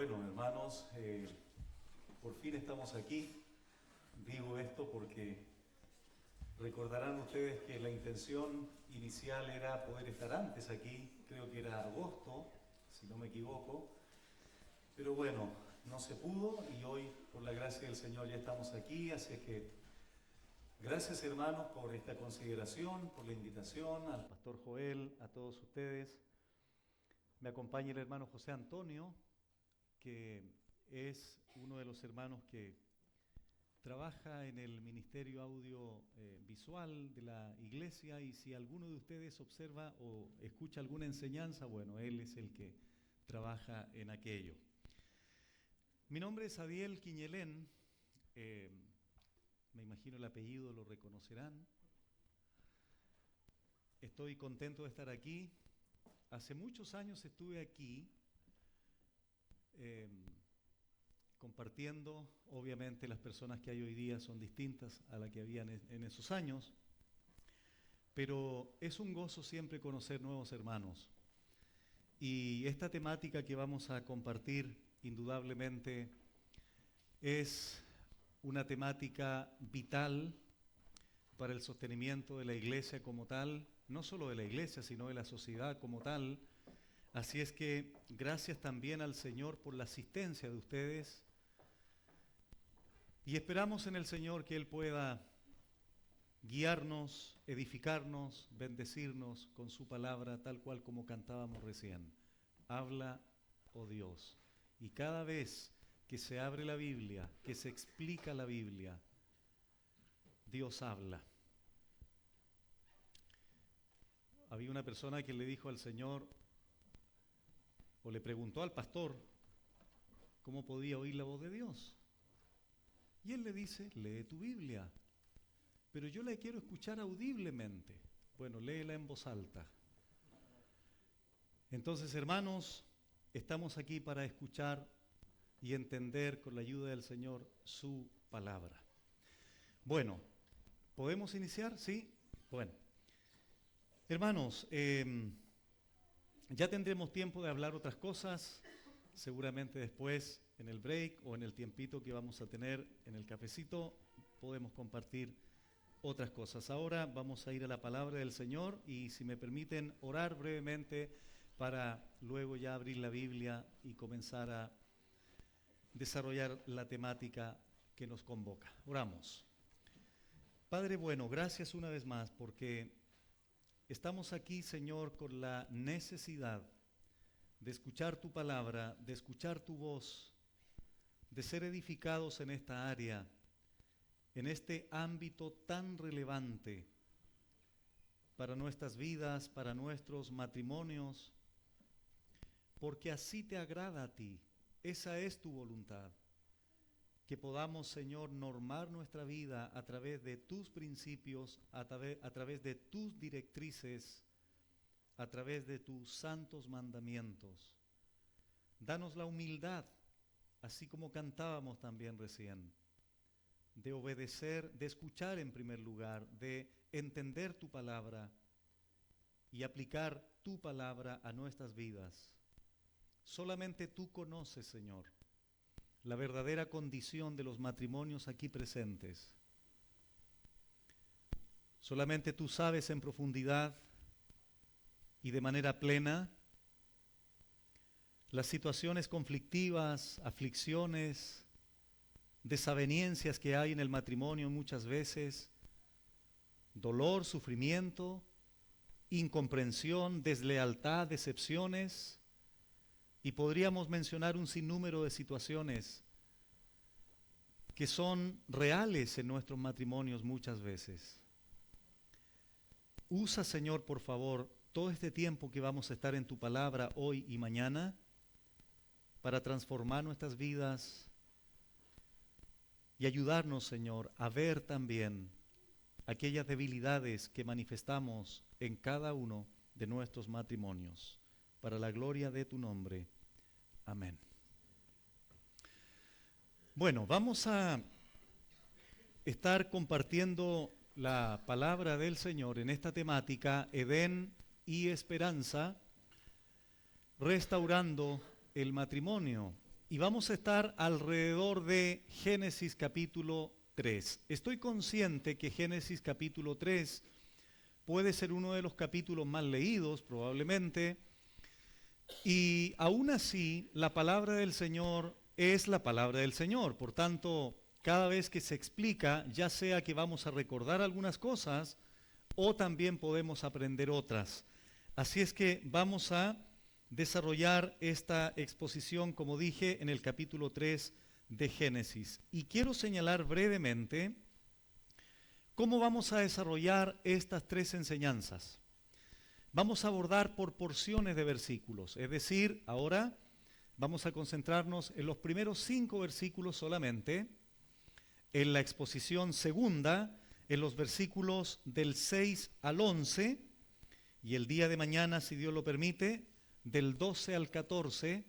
Bueno, hermanos, por fin estamos aquí. Digo esto porque recordarán ustedes que la intención inicial era poder estar antes aquí, creo que era agosto, si no me equivoco, pero bueno, no se pudo y hoy, por la gracia del Señor, ya estamos aquí, así es que gracias, hermanos, por esta consideración, por la invitación, al pastor Joel, a todos ustedes. Me acompaña el hermano José Antonio, que es uno de los hermanos que trabaja en el Ministerio Audiovisual de la Iglesia, y si alguno de ustedes observa o escucha alguna enseñanza, bueno, él es el que trabaja en aquello. Mi nombre es Adiel Quiñelén, me imagino el apellido lo reconocerán. Estoy contento de estar aquí. Hace muchos años estuve aquí compartiendo. Obviamente las personas que hay hoy día son distintas a las que habían en esos años, pero es un gozo siempre conocer nuevos hermanos. Y esta temática que vamos a compartir indudablemente es una temática vital para el sostenimiento de la iglesia como tal, no solo de la iglesia, sino de la sociedad como tal. Así es que gracias también al Señor por la asistencia de ustedes, y esperamos en el Señor que Él pueda guiarnos, edificarnos, bendecirnos con su palabra, tal cual como cantábamos recién. Habla, oh Dios. Y cada vez que se abre la Biblia, que se explica la Biblia, Dios habla. Había una persona que le dijo al Señor, o le preguntó al pastor, cómo podía oír la voz de Dios. Y él le dice, lee tu Biblia, pero yo la quiero escuchar audiblemente. Bueno, léela en voz alta. Entonces, hermanos, estamos aquí para escuchar y entender con la ayuda del Señor su palabra. Bueno, ¿podemos iniciar? ¿Sí? Bueno. Hermanos, ya tendremos tiempo de hablar otras cosas, seguramente después en el break o en el tiempito que vamos a tener en el cafecito podemos compartir otras cosas. Ahora vamos a ir a la palabra del Señor y, si me permiten, orar brevemente para luego ya abrir la Biblia y comenzar a desarrollar la temática que nos convoca. Oramos. Padre bueno, gracias una vez más porque estamos aquí, Señor, con la necesidad de escuchar tu palabra, de escuchar tu voz, de ser edificados en esta área, en este ámbito tan relevante para nuestras vidas, para nuestros matrimonios, porque así te agrada a ti, esa es tu voluntad, que podamos, Señor, normar nuestra vida a través de tus principios, a través de tus directrices, a través de tus santos mandamientos. Danos la humildad, así como cantábamos también recién, de obedecer, de escuchar en primer lugar, de entender tu palabra y aplicar tu palabra a nuestras vidas. Solamente tú conoces, Señor, la verdadera condición de los matrimonios aquí presentes. Solamente tú sabes en profundidad y de manera plena las situaciones conflictivas, aflicciones, desavenencias que hay en el matrimonio muchas veces, dolor, sufrimiento, incomprensión, deslealtad, decepciones, y podríamos mencionar un sinnúmero de situaciones que son reales en nuestros matrimonios muchas veces. Usa, Señor, por favor, todo este tiempo que vamos a estar en tu palabra hoy y mañana para transformar nuestras vidas y ayudarnos, Señor, a ver también aquellas debilidades que manifestamos en cada uno de nuestros matrimonios, para la gloria de tu nombre. Amén. Bueno, vamos a estar compartiendo la palabra del Señor en esta temática, Edén y esperanza, restaurando el matrimonio. y vamos a estar alrededor de Génesis capítulo 3. Estoy consciente que Génesis capítulo 3 puede ser uno de los capítulos más leídos, probablemente, y aún así la palabra del Señor es la palabra del Señor. Por tanto, cada vez que se explica, ya sea que vamos a recordar algunas cosas o también podemos aprender otras. Así es que vamos a desarrollar esta exposición, como dije, en el capítulo 3 de Génesis. Y quiero señalar brevemente cómo vamos a desarrollar estas tres enseñanzas. Vamos a abordar por porciones de versículos, es decir, ahora vamos a concentrarnos en los primeros 5 versículos solamente, en la exposición segunda, en los versículos del 6 al 11, y el día de mañana, si Dios lo permite, del 12 al 14,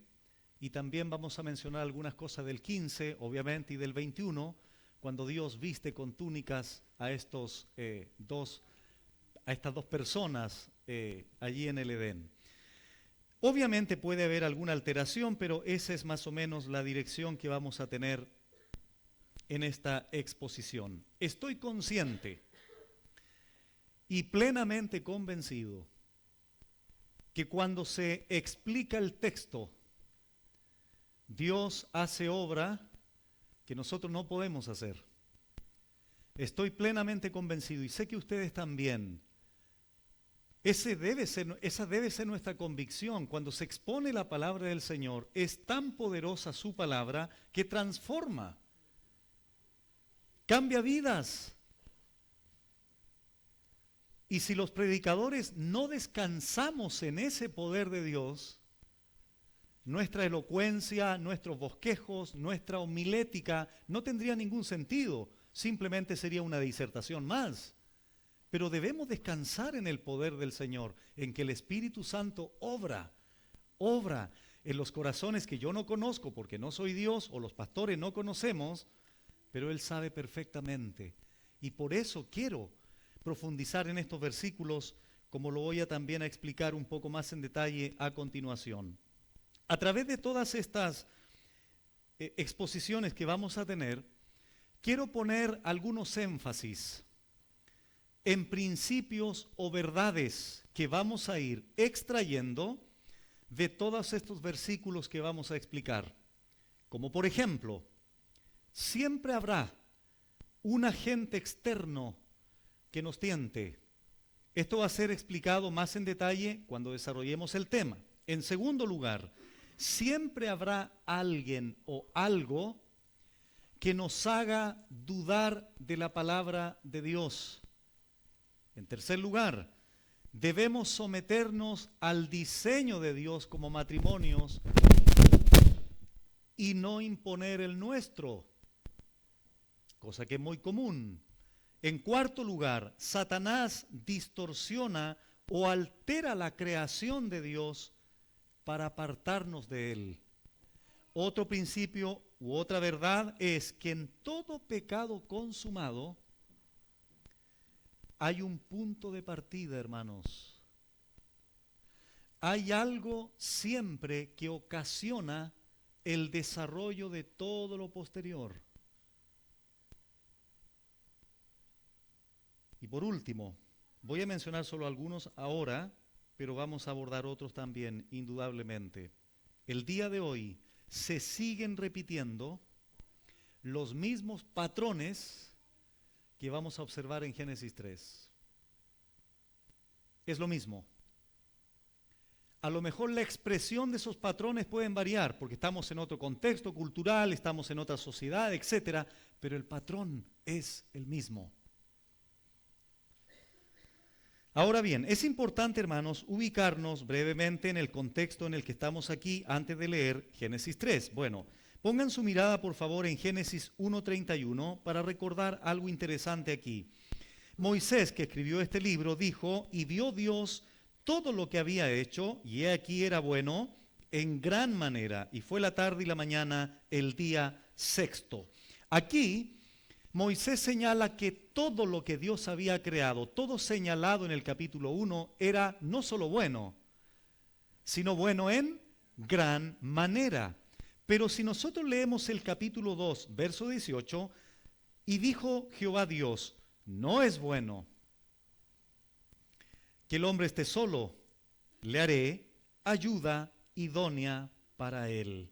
y también vamos a mencionar algunas cosas del 15, obviamente, y del 21, cuando Dios viste con túnicas a estas dos personas allí en el Edén. Obviamente puede haber alguna alteración, pero esa es más o menos la dirección que vamos a tener en esta exposición. Estoy consciente y plenamente convencido que cuando se explica el texto, Dios hace obra que nosotros no podemos hacer. Estoy plenamente convencido y sé que ustedes también. Esa debe ser nuestra convicción. Cuando se expone la palabra del Señor, es tan poderosa su palabra que transforma, cambia vidas. Y si los predicadores no descansamos en ese poder de Dios, nuestra elocuencia, nuestros bosquejos, nuestra homilética no tendría ningún sentido, simplemente sería una disertación más. Pero debemos descansar en el poder del Señor, en que el Espíritu Santo obra en los corazones que yo no conozco porque no soy Dios o los pastores no conocemos, pero Él sabe perfectamente. Y por eso quiero profundizar en estos versículos, como lo voy a también a explicar un poco más en detalle a continuación. A través de todas estas exposiciones que vamos a tener, quiero poner algunos énfasis en principios o verdades que vamos a ir extrayendo de todos estos versículos que vamos a explicar. Como por ejemplo, siempre habrá un agente externo que nos tiente. Esto va a ser explicado más en detalle cuando desarrollemos el tema. En segundo lugar, siempre habrá alguien o algo que nos haga dudar de la palabra de Dios. En tercer lugar, debemos someternos al diseño de Dios como matrimonios y no imponer el nuestro, cosa que es muy común. En cuarto lugar, Satanás distorsiona o altera la creación de Dios para apartarnos de Él. Otro principio u otra verdad es que en todo pecado consumado hay un punto de partida, hermanos. Hay algo siempre que ocasiona el desarrollo de todo lo posterior. Y por último, voy a mencionar solo algunos ahora, pero vamos a abordar otros también, indudablemente. El día de hoy se siguen repitiendo los mismos patrones que vamos a observar en Génesis 3. Es lo mismo. A lo mejor la expresión de esos patrones pueden variar, porque estamos en otro contexto cultural, estamos en otra sociedad, etcétera, pero el patrón es el mismo. Ahora bien, es importante, hermanos, ubicarnos brevemente en el contexto en el que estamos aquí antes de leer Génesis 3. Bueno, pongan su mirada, por favor, en Génesis 1:31 para recordar algo interesante aquí. Moisés, que escribió este libro, dijo, y vio Dios todo lo que había hecho, y he aquí era bueno en gran manera, y fue la tarde y la mañana el día sexto. Aquí Moisés señala que todo lo que Dios había creado, todo señalado en el capítulo 1, era no solo bueno, sino bueno en gran manera. Pero si nosotros leemos el capítulo 2, verso 18, y dijo Jehová Dios, no es bueno que el hombre esté solo, le haré ayuda idónea para él.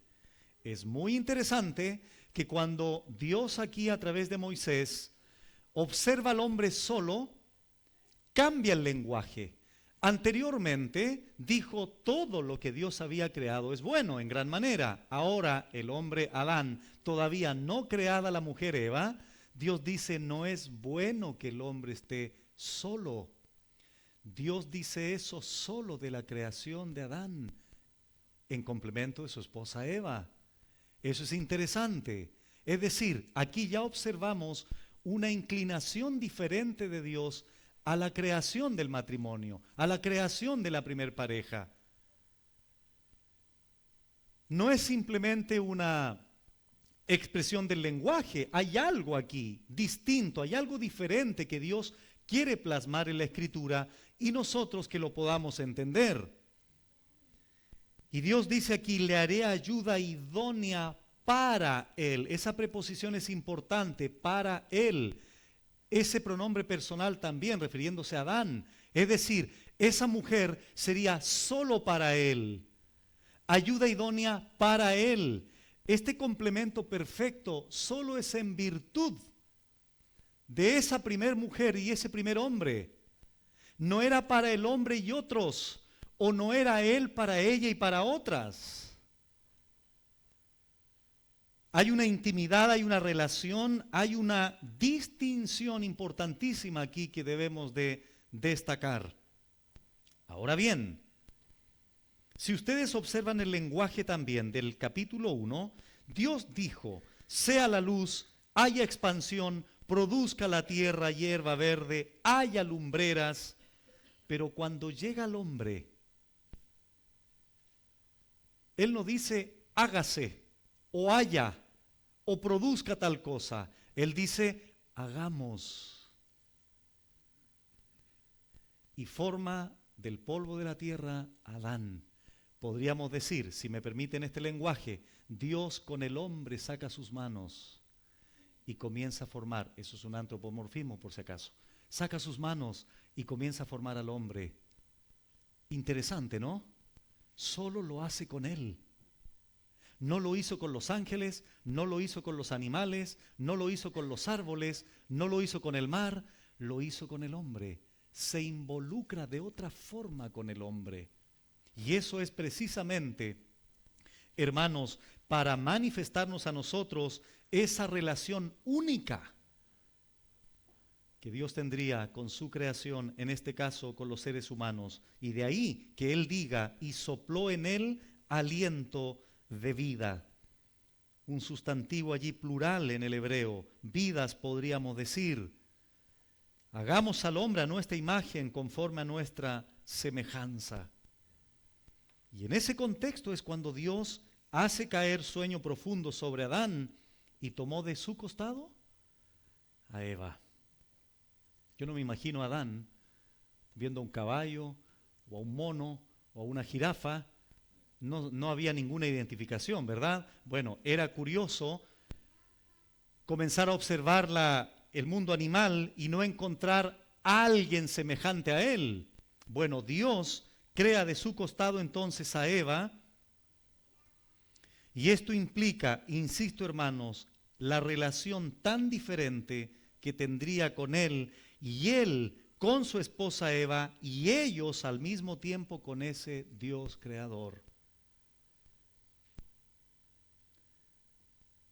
Es muy interesante que cuando Dios aquí a través de Moisés observa al hombre solo, cambia el lenguaje. Anteriormente dijo todo lo que Dios había creado es bueno en gran manera. Ahora el hombre Adán, todavía no creada la mujer Eva, Dios dice no es bueno que el hombre esté solo. Dios dice eso solo de la creación de Adán, en complemento de su esposa Eva. Eso es interesante. Es decir, aquí ya observamos una inclinación diferente de Dios a la creación del matrimonio, a la creación de la primer pareja. No es simplemente una expresión del lenguaje, hay algo aquí distinto, hay algo diferente que Dios quiere plasmar en la Escritura y nosotros que lo podamos entender. Y Dios dice aquí, le haré ayuda idónea para él. Esa preposición es importante, para él. Ese pronombre personal también, refiriéndose a Adán. Es decir, esa mujer sería solo para él. Ayuda idónea para él. Este complemento perfecto solo es en virtud de esa primer mujer y ese primer hombre. No era para el hombre y otros, o no era él para ella y para otras. Hay una intimidad, hay una relación, hay una distinción importantísima aquí que debemos de destacar. Ahora bien, si ustedes observan el lenguaje también del capítulo 1, Dios dijo, sea la luz, haya expansión, produzca la tierra hierba verde, haya lumbreras, pero cuando llega el hombre, Él no dice hágase o haya o produzca tal cosa. Él dice hagamos. Y forma del polvo de la tierra a Adán. Podríamos decir, si me permiten este lenguaje, Dios con el hombre saca sus manos y comienza a formar. Eso es un antropomorfismo por si acaso. Saca sus manos y comienza a formar al hombre. Interesante, ¿no? Solo lo hace con él. No lo hizo con los ángeles, no lo hizo con los animales, no lo hizo con los árboles, no lo hizo con el mar, lo hizo con el hombre. Se involucra de otra forma con el hombre. Y eso es precisamente, hermanos, para manifestarnos a nosotros esa relación única que Dios tendría con su creación, en este caso con los seres humanos. Y de ahí que Él diga, y sopló en él aliento de vida. Un sustantivo allí plural en el hebreo, vidas podríamos decir. Hagamos al hombre a nuestra imagen conforme a nuestra semejanza. Y en ese contexto es cuando Dios hace caer sueño profundo sobre Adán y tomó de su costado a Eva. Yo no me imagino a Adán viendo a un caballo o a un mono o a una jirafa. No había ninguna identificación, ¿verdad? Bueno, era curioso comenzar a observar el mundo animal y no encontrar a alguien semejante a él. Bueno, Dios crea de su costado entonces a Eva, y esto implica, insisto hermanos, la relación tan diferente que tendría con él y él con su esposa Eva y ellos al mismo tiempo con ese Dios creador.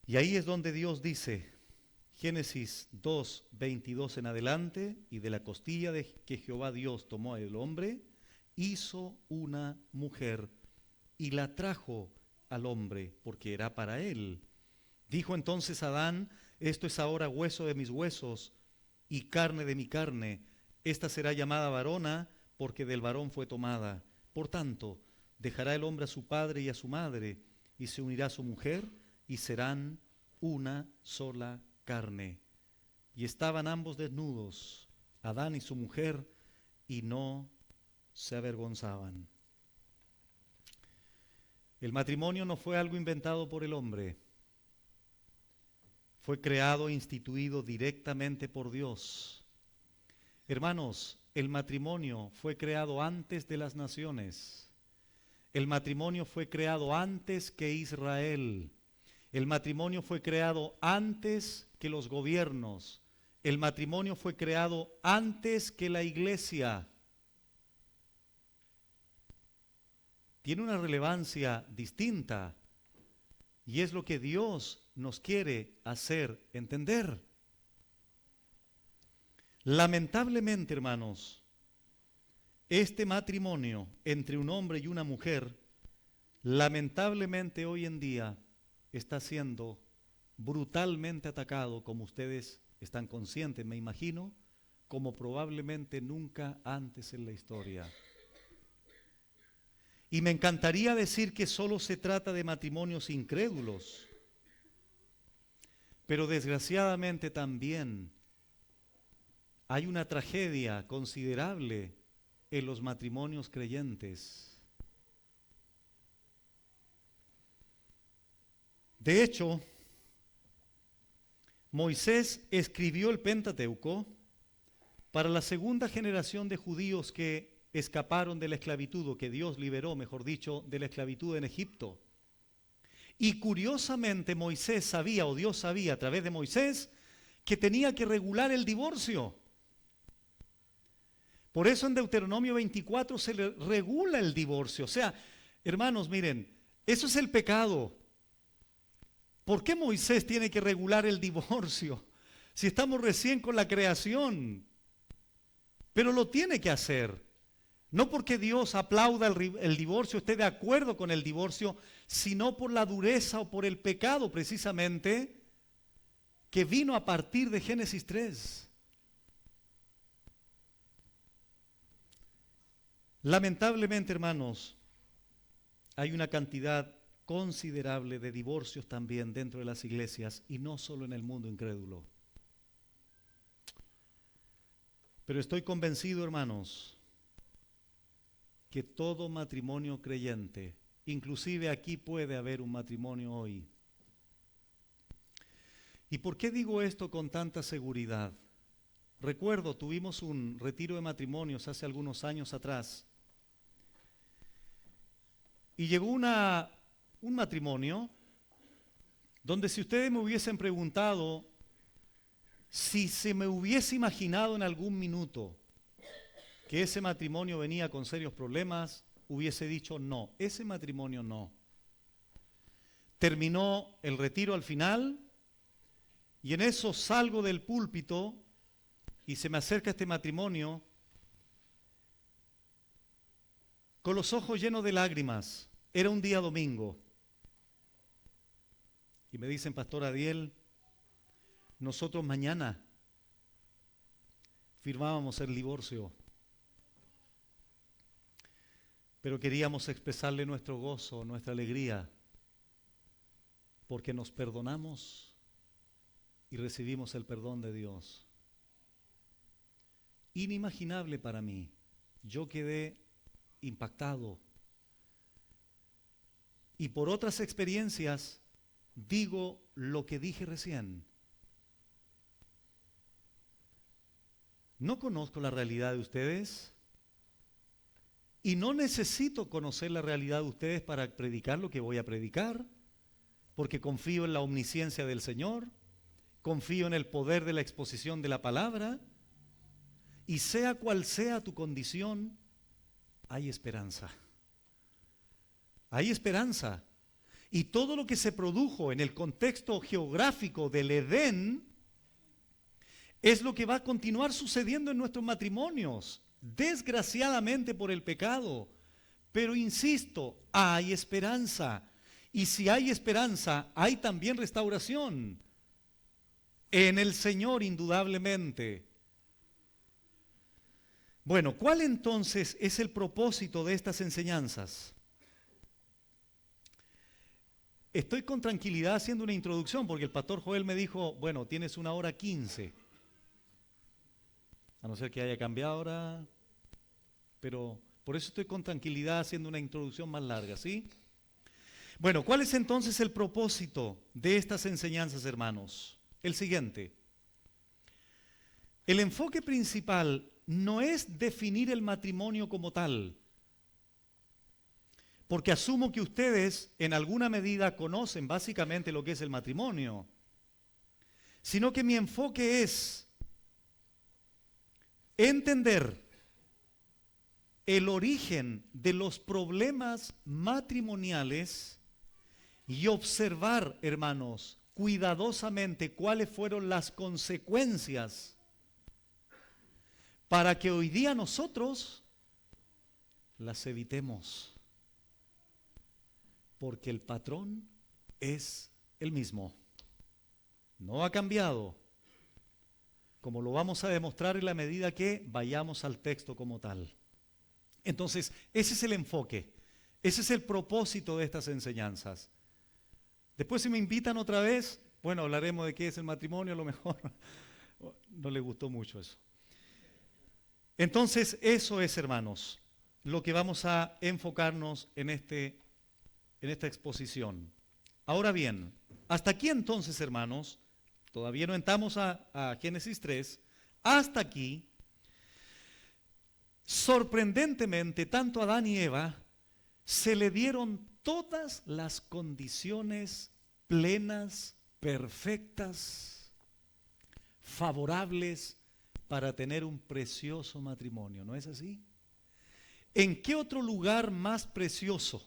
Y ahí es donde Dios dice, Génesis 2, 22 en adelante, y de la costilla de que Jehová Dios tomó el hombre, hizo una mujer y la trajo al hombre, porque era para él. Dijo entonces Adán, esto es ahora hueso de mis huesos y carne de mi carne. Esta será llamada varona, porque del varón fue tomada. Por tanto, dejará el hombre a su padre y a su madre, y se unirá a su mujer, y serán una sola carne. Y estaban ambos desnudos, Adán y su mujer, y no se avergonzaban. El matrimonio no fue algo inventado por el hombre. Fue creado e instituido directamente por Dios. Hermanos, el matrimonio fue creado antes de las naciones. El matrimonio fue creado antes que Israel. El matrimonio fue creado antes que los gobiernos. El matrimonio fue creado antes que la iglesia. Tiene una relevancia distinta y es lo que Dios nos quiere hacer entender. Lamentablemente, hermanos, este matrimonio entre un hombre y una mujer, lamentablemente hoy en día está siendo brutalmente atacado, como ustedes están conscientes, me imagino, como probablemente nunca antes en la historia. Y me encantaría decir que solo se trata de matrimonios incrédulos, pero desgraciadamente también hay una tragedia considerable en los matrimonios creyentes. De hecho, Moisés escribió el Pentateuco para la segunda generación de judíos que escaparon de la esclavitud, o que Dios liberó, mejor dicho, de la esclavitud en Egipto. Y curiosamente Moisés sabía, o Dios sabía a través de Moisés, que tenía que regular el divorcio. Por eso en Deuteronomio 24 se le regula el divorcio. O sea, hermanos, miren, eso es el pecado. ¿Por qué Moisés tiene que regular el divorcio? Si estamos recién con la creación. Pero lo tiene que hacer. No porque Dios aplauda el divorcio, esté de acuerdo con el divorcio, sino por la dureza o por el pecado precisamente que vino a partir de Génesis 3. Lamentablemente, hermanos, hay una cantidad considerable de divorcios también dentro de las iglesias y no solo en el mundo incrédulo. Pero estoy convencido, hermanos, que todo matrimonio creyente, inclusive aquí puede haber un matrimonio hoy. ¿Y por qué digo esto con tanta seguridad? Recuerdo, tuvimos un retiro de matrimonios hace algunos años atrás y llegó un matrimonio donde si ustedes me hubiesen preguntado si se me hubiese imaginado en algún minuto que ese matrimonio venía con serios problemas, hubiese dicho no, ese matrimonio no. Terminó el retiro al final y en eso salgo del púlpito y se me acerca este matrimonio con los ojos llenos de lágrimas. Era un día domingo. Y me dicen, Pastor Adiel, nosotros mañana firmábamos el divorcio, pero queríamos expresarle nuestro gozo, nuestra alegría, porque nos perdonamos y recibimos el perdón de Dios. Inimaginable para mí. Yo quedé impactado. Y por otras experiencias digo lo que dije recién. No conozco la realidad de ustedes y no necesito conocer la realidad de ustedes para predicar lo que voy a predicar, porque confío en la omnisciencia del Señor, confío en el poder de la exposición de la palabra, y sea cual sea tu condición, hay esperanza. Hay esperanza. Y todo lo que se produjo en el contexto geográfico del Edén es lo que va a continuar sucediendo en nuestros matrimonios, desgraciadamente por el pecado. Pero insisto, hay esperanza. Y si hay esperanza, hay también restauración. En el Señor, indudablemente. Bueno, ¿cuál entonces es el propósito de estas enseñanzas? Estoy con tranquilidad haciendo una introducción porque el pastor Joel me dijo, bueno, tienes 1:15. A no ser que haya cambiado ahora, pero por eso estoy con tranquilidad haciendo una introducción más larga, ¿sí? Bueno, ¿cuál es entonces el propósito de estas enseñanzas, hermanos? El siguiente. El enfoque principal no es definir el matrimonio como tal, porque asumo que ustedes en alguna medida conocen básicamente lo que es el matrimonio, sino que mi enfoque es entender el origen de los problemas matrimoniales y observar, hermanos, cuidadosamente cuáles fueron las consecuencias para que hoy día nosotros las evitemos. Porque el patrón es el mismo. No ha cambiado. Como lo vamos a demostrar en la medida que vayamos al texto como tal. Entonces, ese es el enfoque. Ese es el propósito de estas enseñanzas. Después si me invitan otra vez, bueno, hablaremos de qué es el matrimonio, a lo mejor no le gustó mucho eso. Entonces, eso es, hermanos, lo que vamos a enfocarnos en esta exposición. Ahora bien, hasta aquí entonces, hermanos, todavía no entramos a Génesis 3, hasta aquí, sorprendentemente, tanto a Adán y Eva se le dieron todas las condiciones plenas, perfectas, favorables para tener un precioso matrimonio, ¿no es así? ¿En qué otro lugar más precioso,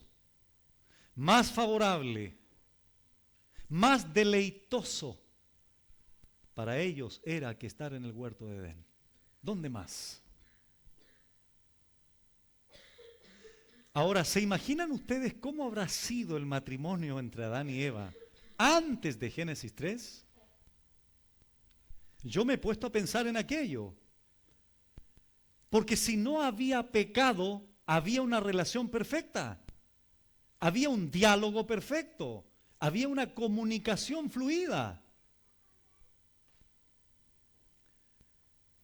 más favorable, más deleitoso para ellos era que estar en el huerto de Edén? ¿Dónde más? Ahora, ¿se imaginan ustedes cómo habrá sido el matrimonio entre Adán y Eva antes de Génesis 3? Yo me he puesto a pensar en aquello. Porque si no había pecado, había una relación perfecta. Había un diálogo perfecto. Había una comunicación fluida.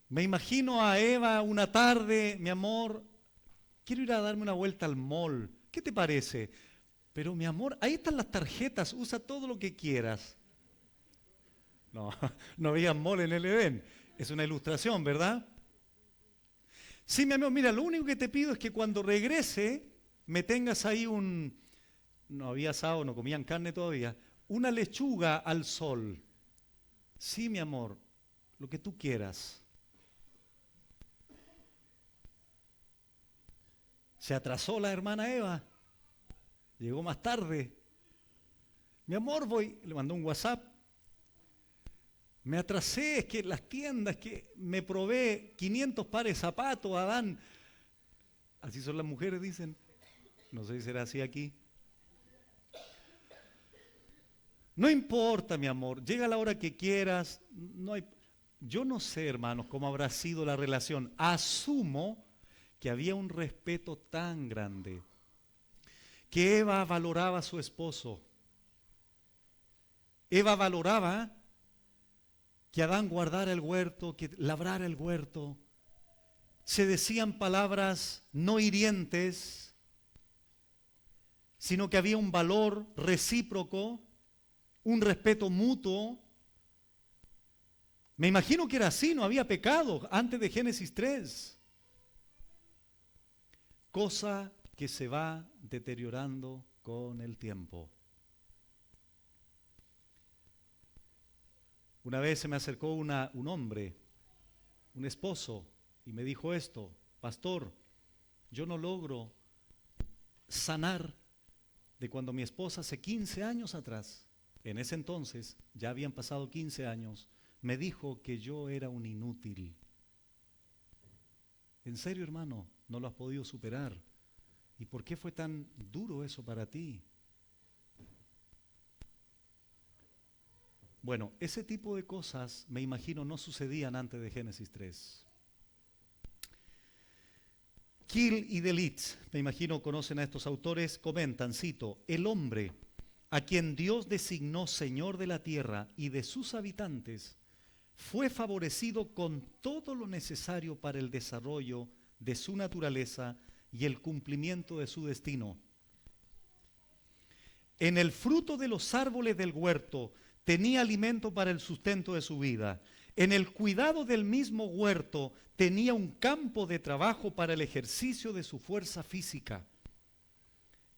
Me imagino a Eva una tarde, mi amor, quiero ir a darme una vuelta al mall. ¿Qué te parece? Pero mi amor, ahí están las tarjetas, usa todo lo que quieras. No, no había mall en el Edén. Es una ilustración, ¿verdad? Sí, mi amor, mira, lo único que te pido es que cuando regrese me tengas ahí no había asado, no comían carne todavía, una lechuga al sol. Sí, mi amor, lo que tú quieras. Se atrasó la hermana Eva, llegó más tarde. Mi amor, le mandó un WhatsApp. Me atrasé, es que las tiendas, que me probé 500 pares de zapatos, Adán. Así son las mujeres, dicen. No sé si será así aquí. No importa, mi amor, llega la hora que quieras. Yo no sé, hermanos, cómo habrá sido la relación. Asumo que había un respeto tan grande, que Eva valoraba a su esposo. Eva valoraba que Adán guardara el huerto, que labrara el huerto. Se decían palabras no hirientes, sino que había un valor recíproco, un respeto mutuo. Me imagino que era así, no había pecado antes de Génesis 3. Cosa que se va deteriorando con el tiempo. Una vez se me acercó un hombre, un esposo, y me dijo esto: pastor, yo no logro sanar de cuando mi esposa hace 15 años atrás, en ese entonces, ya habían pasado 15 años, me dijo que yo era un inútil. En serio, hermano, no lo has podido superar. ¿Y por qué fue tan duro eso para ti? Bueno, ese tipo de cosas, me imagino, no sucedían antes de Génesis 3. Kiel y Delitz, me imagino conocen a estos autores, comentan, cito: el hombre a quien Dios designó Señor de la tierra y de sus habitantes, fue favorecido con todo lo necesario para el desarrollo de su naturaleza y el cumplimiento de su destino. En el fruto de los árboles del huerto tenía alimento para el sustento de su vida. En el cuidado del mismo huerto tenía un campo de trabajo para el ejercicio de su fuerza física.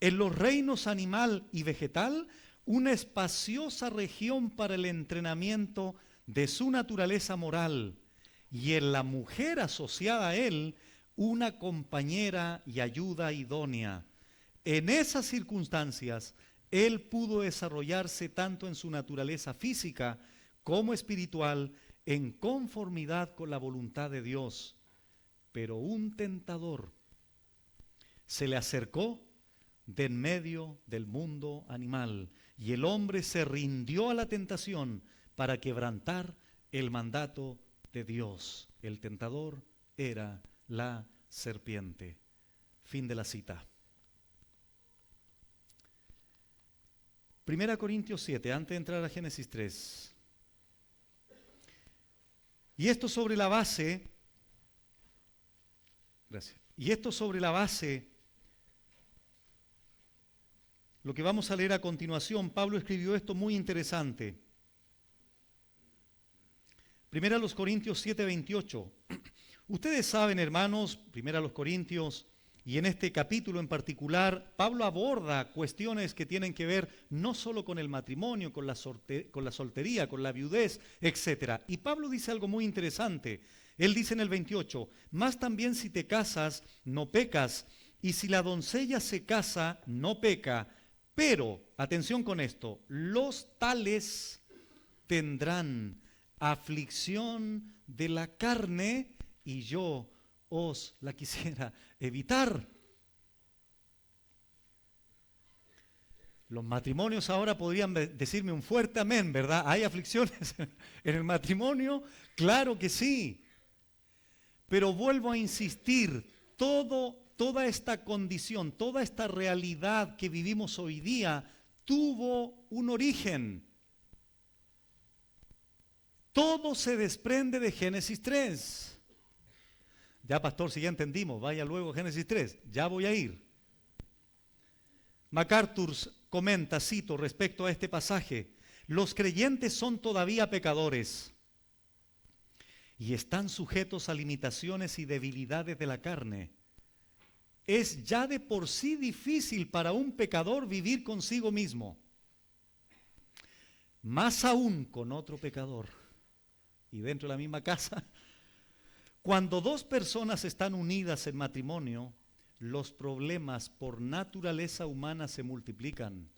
En los reinos animal y vegetal, una espaciosa región para el entrenamiento de su naturaleza moral. Y en la mujer asociada a él, una compañera y ayuda idónea. En esas circunstancias, él pudo desarrollarse tanto en su naturaleza física como espiritual, en conformidad con la voluntad de Dios. Pero un tentador se le acercó de en medio del mundo animal, y el hombre se rindió a la tentación para quebrantar el mandato de Dios. El tentador era la serpiente. Fin de la cita. 1 Corintios 7, antes de entrar a Génesis 3. Y esto sobre la base, gracias. Y esto sobre la base, lo que vamos a leer a continuación. Pablo escribió esto muy interesante. 1 Corintios 7, 28. Ustedes saben, hermanos, 1 Corintios, y en este capítulo en particular, Pablo aborda cuestiones que tienen que ver no solo con el matrimonio, con la soltería, con la viudez, etc. Y Pablo dice algo muy interesante. Él dice en el 28, más también si te casas, no pecas, y si la doncella se casa, no peca. Pero, atención con esto, los tales tendrán aflicción de la carne, y yo os la quisiera evitar. Los matrimonios ahora podrían decirme un fuerte amén, ¿verdad? ¿Hay aflicciones en el matrimonio? Claro que sí. Pero vuelvo a insistir, toda esta condición, toda esta realidad que vivimos hoy día tuvo un origen. Todo se desprende de Génesis 3. Ya, pastor, si ya entendimos, vaya luego a Génesis 3. Ya voy a ir. MacArthur comenta, cito, respecto a este pasaje: los creyentes son todavía pecadores y están sujetos a limitaciones y debilidades de la carne. Es ya de por sí difícil para un pecador vivir consigo mismo, más aún con otro pecador y dentro de la misma casa. Cuando dos personas están unidas en matrimonio, los problemas por naturaleza humana se multiplican.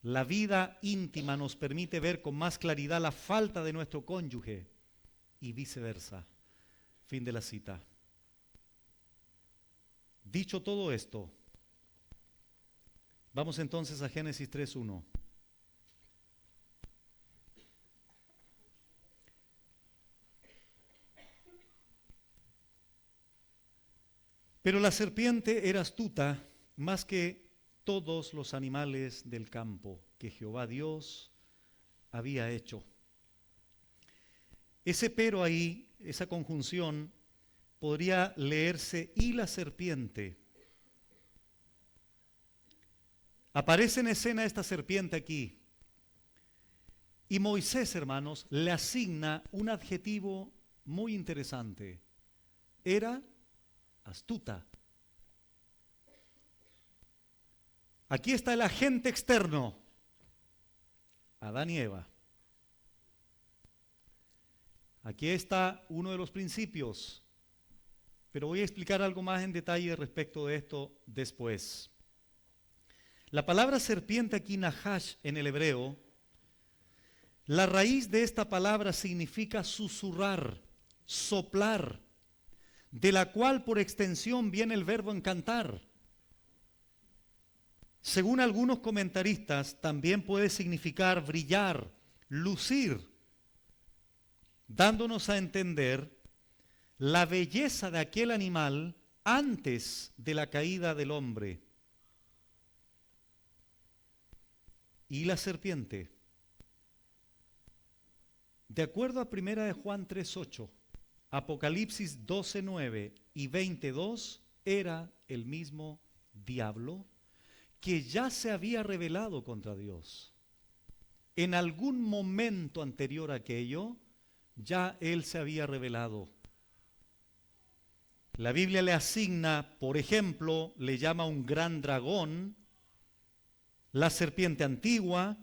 La vida íntima nos permite ver con más claridad la falta de nuestro cónyuge y viceversa. Fin de la cita. Dicho todo esto, vamos entonces a Génesis 3:1. Pero la serpiente era astuta más que todos los animales del campo que Jehová Dios había hecho. Ese pero ahí, esa conjunción, podría leerse y la serpiente. Aparece en escena esta serpiente aquí. Y Moisés, hermanos, le asigna un adjetivo muy interesante. Era astuta. Aquí está el agente externo, Adán y Eva. Aquí está uno de los principios, pero voy a explicar algo más en detalle respecto de esto después. La palabra serpiente aquí, nahash, en el hebreo, la raíz de esta palabra significa susurrar, soplar, de la cual por extensión viene el verbo encantar. Según algunos comentaristas, también puede significar brillar, lucir, dándonos a entender la belleza de aquel animal antes de la caída del hombre. Y la serpiente, de acuerdo a 1 de Juan 3:8, Apocalipsis 12:9 y 22, era el mismo diablo que ya se había rebelado contra Dios. En algún momento anterior a aquello, ya él se había rebelado. La Biblia le asigna, por ejemplo, le llama un gran dragón, la serpiente antigua,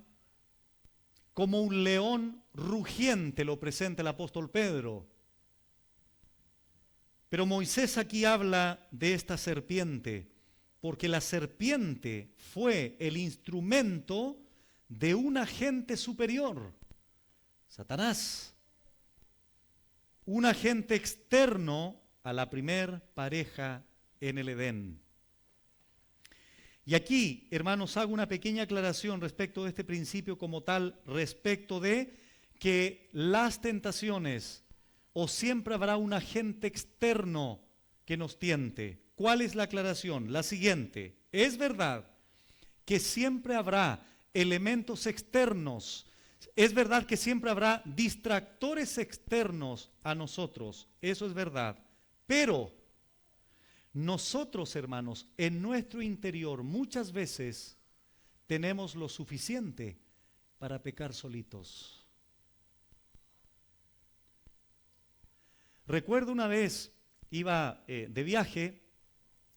como un león rugiente, lo presenta el apóstol Pedro. Pero Moisés aquí habla de esta serpiente, porque la serpiente fue el instrumento de un agente superior, Satanás, un agente externo a la primer pareja en el Edén. Y aquí, hermanos, hago una pequeña aclaración respecto de este principio como tal, respecto de que las tentaciones, o siempre habrá un agente externo que nos tiente. ¿Cuál es la aclaración? La siguiente: es verdad que siempre habrá elementos externos, es verdad que siempre habrá distractores externos a nosotros, eso es verdad, pero nosotros, hermanos, en nuestro interior muchas veces tenemos lo suficiente para pecar solitos. Recuerdo una vez, iba de viaje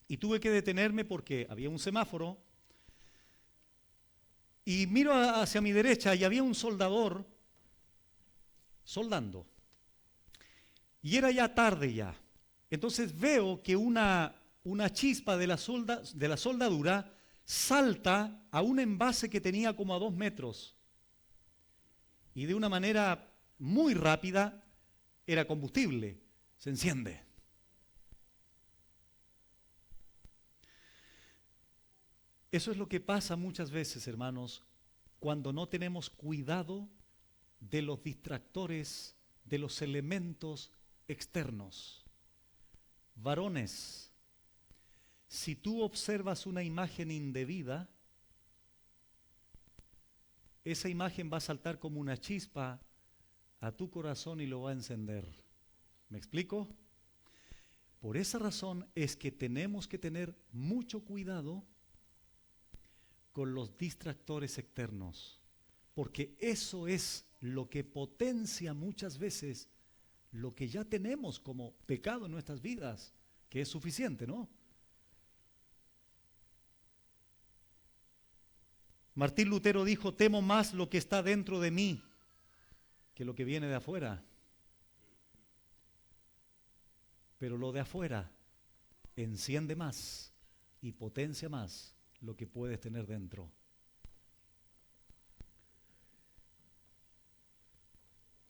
y tuve que detenerme porque había un semáforo y miro hacia mi derecha y había un soldador soldando. Y era ya tarde ya. Entonces veo que una chispa de la soldadura salta a un envase que tenía como a 2 metros. Y de una manera muy rápida era combustible, se enciende. Eso es lo que pasa muchas veces, hermanos, cuando no tenemos cuidado de los distractores, de los elementos externos. Varones, si tú observas una imagen indebida, esa imagen va a saltar como una chispa a tu corazón y lo va a encender. ¿Me explico? Por esa razón es que tenemos que tener mucho cuidado con los distractores externos, porque eso es lo que potencia muchas veces lo que ya tenemos como pecado en nuestras vidas, que es suficiente, ¿no? Martín Lutero dijo: temo más lo que está dentro de mí que lo que viene de afuera. Pero lo de afuera enciende más y potencia más lo que puedes tener dentro.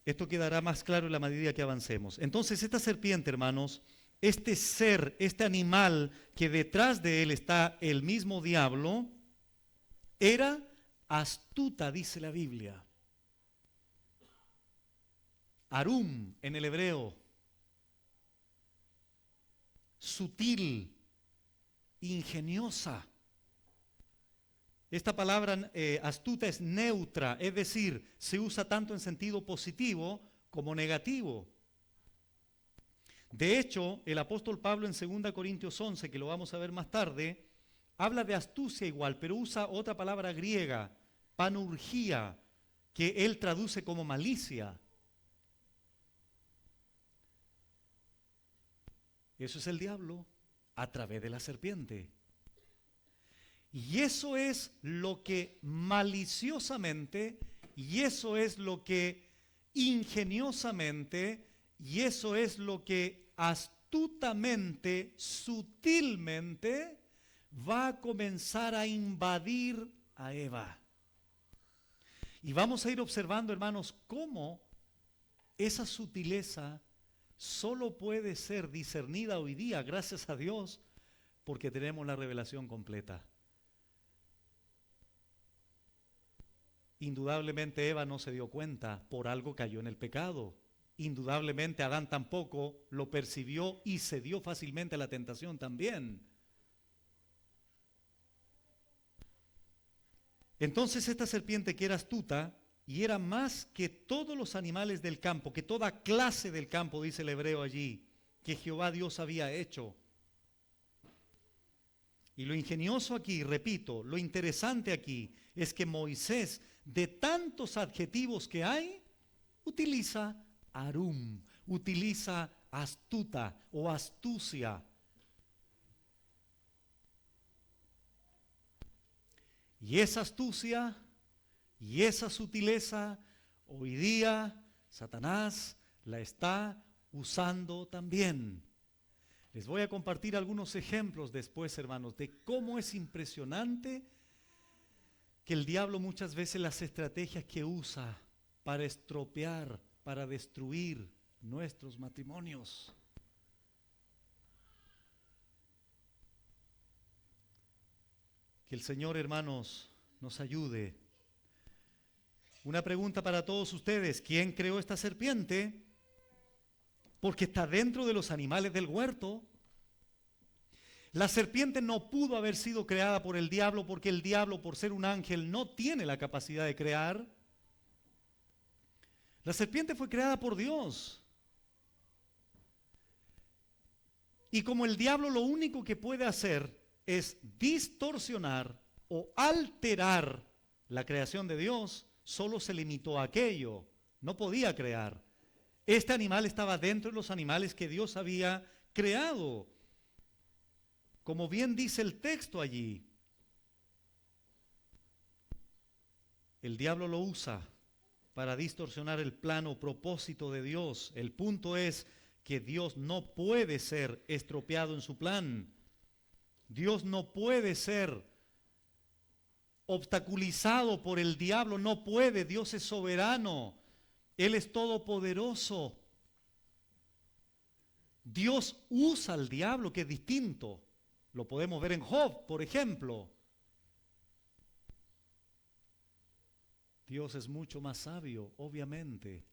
Esto quedará más claro en la medida que avancemos. Entonces, esta serpiente, hermanos, este ser, este animal que detrás de él está el mismo diablo, era astuta, dice la Biblia. Arum en el hebreo. Sutil, ingeniosa. Esta palabra astuta es neutra, es decir, se usa tanto en sentido positivo como negativo. De hecho, el apóstol Pablo en 2 Corintios 11, que lo vamos a ver más tarde, habla de astucia igual, pero usa otra palabra griega, panurgia, que él traduce como malicia. Eso es el diablo a través de la serpiente. Y eso es lo que maliciosamente, y eso es lo que ingeniosamente, y eso es lo que astutamente, sutilmente, va a comenzar a invadir a Eva. Y vamos a ir observando, hermanos, cómo esa sutileza solo puede ser discernida hoy día, gracias a Dios, porque tenemos la revelación completa. Indudablemente Eva no se dio cuenta, por algo cayó en el pecado. Indudablemente Adán tampoco lo percibió y cedió fácilmente a la tentación también. Entonces esta serpiente, que era astuta y era más que todos los animales del campo, que toda clase del campo, dice el hebreo allí, que Jehová Dios había hecho. Y lo ingenioso aquí, repito, lo interesante aquí es que Moisés, de tantos adjetivos que hay, utiliza arum, utiliza astuta o astucia. Y esa astucia y esa sutileza, hoy día Satanás la está usando también. Les voy a compartir algunos ejemplos después, hermanos, de cómo es impresionante que el diablo muchas veces las estrategias que usa para estropear, para destruir nuestros matrimonios. Que el Señor, hermanos, nos ayude. Una pregunta para todos ustedes: ¿quién creó esta serpiente? Porque está dentro de los animales del huerto. La serpiente no pudo haber sido creada por el diablo, porque el diablo, por ser un ángel, no tiene la capacidad de crear. La serpiente fue creada por Dios. Y como el diablo lo único que puede hacer es distorsionar o alterar la creación de Dios, solo se limitó a aquello, no podía crear. Este animal estaba dentro de los animales que Dios había creado. Como bien dice el texto allí, el diablo lo usa para distorsionar el plano propósito de Dios. El punto es que Dios no puede ser estropeado en su plan. Dios no puede ser obstaculizado por el diablo, no puede. Dios es soberano, Él es todopoderoso. Dios usa al diablo, que es distinto. Lo podemos ver en Job, por ejemplo. Dios es mucho más sabio, obviamente.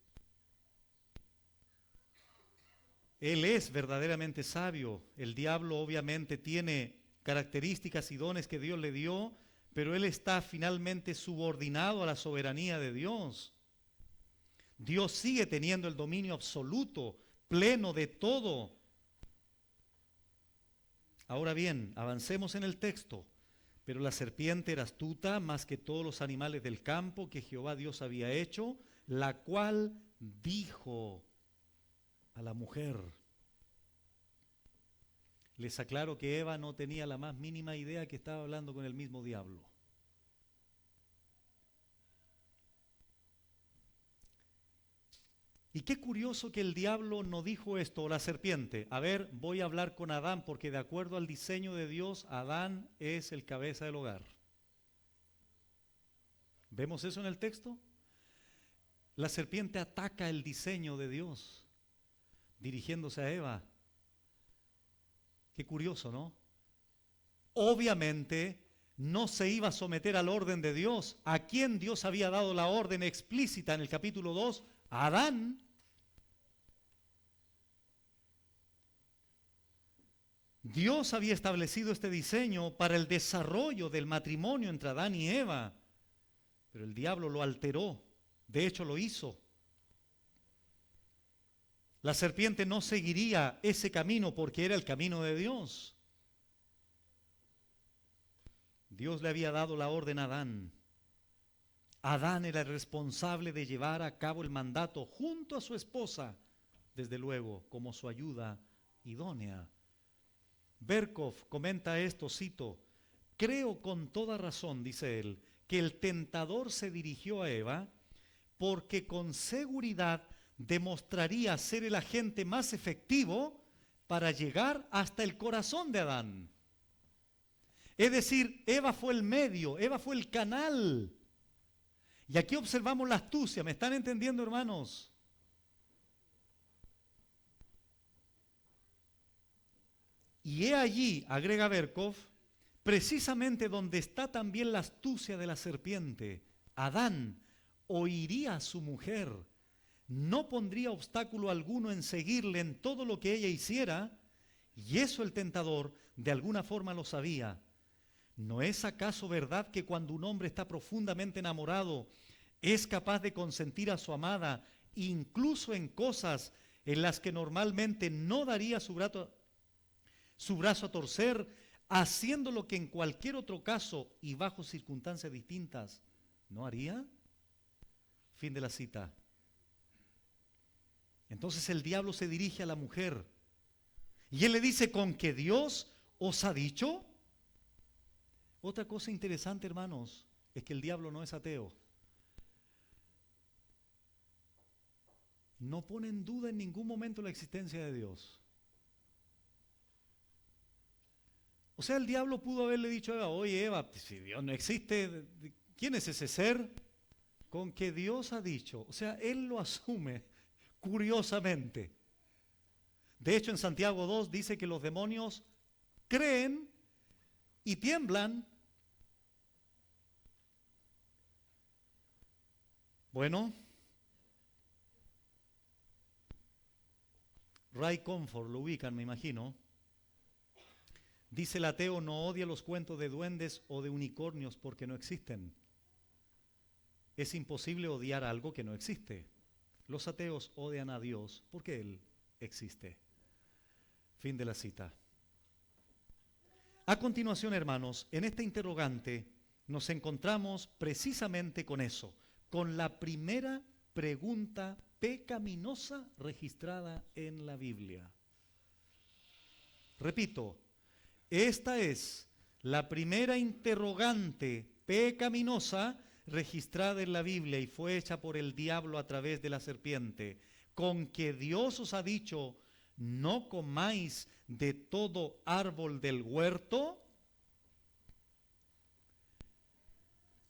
Él es verdaderamente sabio. El diablo obviamente tiene características y dones que Dios le dio, pero él está finalmente subordinado a la soberanía de Dios. Dios sigue teniendo el dominio absoluto, pleno de todo. Ahora bien, avancemos en el texto. Pero la serpiente era astuta más que todos los animales del campo que Jehová Dios había hecho, la cual dijo a la mujer. Les aclaro que Eva no tenía la más mínima idea que estaba hablando con el mismo diablo. Y qué curioso que el diablo no dijo esto, o la serpiente: a ver, voy a hablar con Adán, porque de acuerdo al diseño de Dios, Adán es el cabeza del hogar. ¿Vemos eso en el texto? La serpiente ataca el diseño de Dios, dirigiéndose a Eva. Qué curioso, ¿no? Obviamente no se iba a someter al orden de Dios. ¿A quién Dios había dado la orden explícita en el capítulo 2? A Adán. Dios había establecido este diseño para el desarrollo del matrimonio entre Adán y Eva, pero el diablo lo alteró. De hecho, lo hizo. La serpiente no seguiría ese camino porque era el camino de Dios. Dios le había dado la orden a Adán. Adán era el responsable de llevar a cabo el mandato junto a su esposa, desde luego, como su ayuda idónea. Berkhoff comenta esto, cito: creo con toda razón, dice él, que el tentador se dirigió a Eva porque con seguridad demostraría ser el agente más efectivo para llegar hasta el corazón de Adán. Es decir, Eva fue el medio, Eva fue el canal. Y aquí observamos la astucia. ¿Me están entendiendo, hermanos? Y he allí, agrega Berkhoff, precisamente donde está también la astucia de la serpiente. Adán oiría a su mujer, no pondría obstáculo alguno en seguirle en todo lo que ella hiciera, y eso el tentador de alguna forma lo sabía. ¿No es acaso verdad que cuando un hombre está profundamente enamorado, es capaz de consentir a su amada, incluso en cosas en las que normalmente no daría su brazo a torcer, haciendo lo que en cualquier otro caso y bajo circunstancias distintas no haría? Fin de la cita. Entonces el diablo se dirige a la mujer y él le dice, ¿con que Dios os ha dicho? Otra cosa interesante, hermanos, es que el diablo no es ateo. No pone en duda en ningún momento la existencia de Dios. O sea, el diablo pudo haberle dicho a Eva, oye Eva, si Dios no existe, ¿quién es ese ser? Con que Dios ha dicho. O sea, él lo asume curiosamente. De hecho, en Santiago 2 dice que los demonios creen y tiemblan. Bueno, Ray Comfort, lo ubican, me imagino. Dice el ateo, no odia los cuentos de duendes o de unicornios porque no existen. Es imposible odiar algo que no existe. Los ateos odian a Dios porque Él existe. Fin de la cita. A continuación, hermanos, en este interrogante nos encontramos precisamente con eso, con la primera pregunta pecaminosa registrada en la Biblia. Repito, esta es la primera interrogante pecaminosa registrada en la Biblia y fue hecha por el diablo a través de la serpiente. Con que Dios os ha dicho, no comáis de todo árbol del huerto.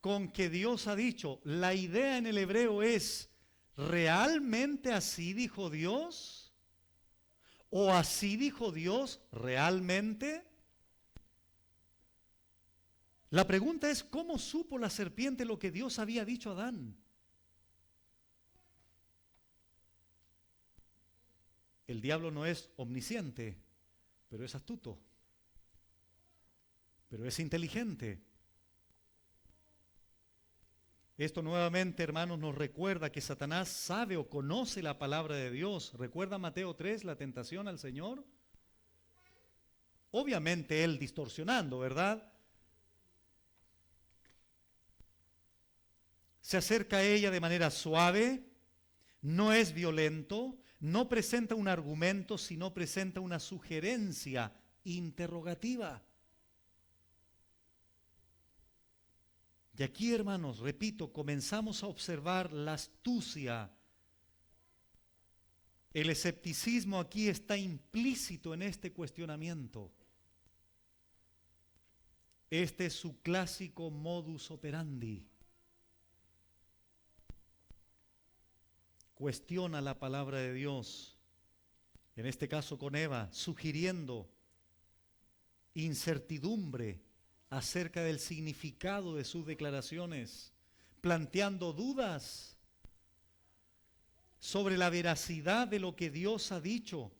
Con que Dios ha dicho, la idea en el hebreo es, ¿realmente así dijo Dios? ¿O así dijo Dios realmente? La pregunta es, ¿cómo supo la serpiente lo que Dios había dicho a Adán? El diablo no es omnisciente, pero es astuto, pero es inteligente. Esto nuevamente, hermanos, nos recuerda que Satanás sabe o conoce la palabra de Dios. ¿Recuerda Mateo 3, la tentación al Señor? Obviamente él distorsionando, ¿verdad? Se acerca a ella de manera suave, no es violento, no presenta un argumento, sino presenta una sugerencia interrogativa. Y aquí, hermanos, repito, comenzamos a observar la astucia. El escepticismo aquí está implícito en este cuestionamiento. Este es su clásico modus operandi. Cuestiona la palabra de Dios, en este caso con Eva, sugiriendo incertidumbre acerca del significado de sus declaraciones, planteando dudas sobre la veracidad de lo que Dios ha dicho,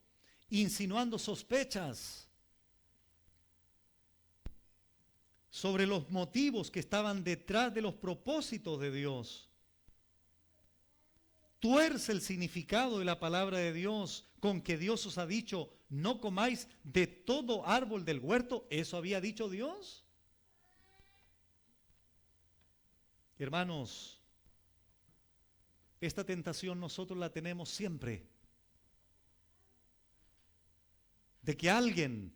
insinuando sospechas sobre los motivos que estaban detrás de los propósitos de Dios. Tuerce el significado de la palabra de Dios con que Dios os ha dicho, no comáis de todo árbol del huerto. ¿Eso había dicho Dios? Hermanos, esta tentación nosotros la tenemos siempre. De que alguien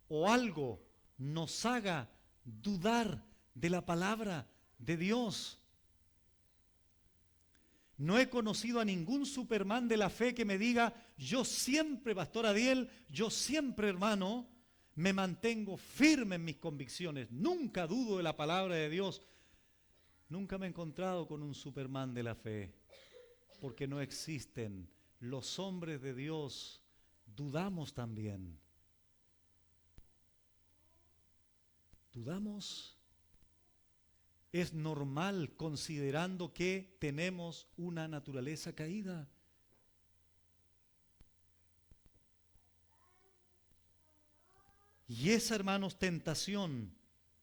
o algo nos haga dudar de la palabra de Dios. No he conocido a ningún Superman de la fe que me diga, yo siempre, Pastor Adiel, yo siempre, hermano, me mantengo firme en mis convicciones. Nunca dudo de la palabra de Dios. Nunca me he encontrado con un Superman de la fe, porque no existen. Los hombres de Dios dudamos también. ¿Dudamos? Es normal considerando que tenemos una naturaleza caída. Y esa, hermanos, tentación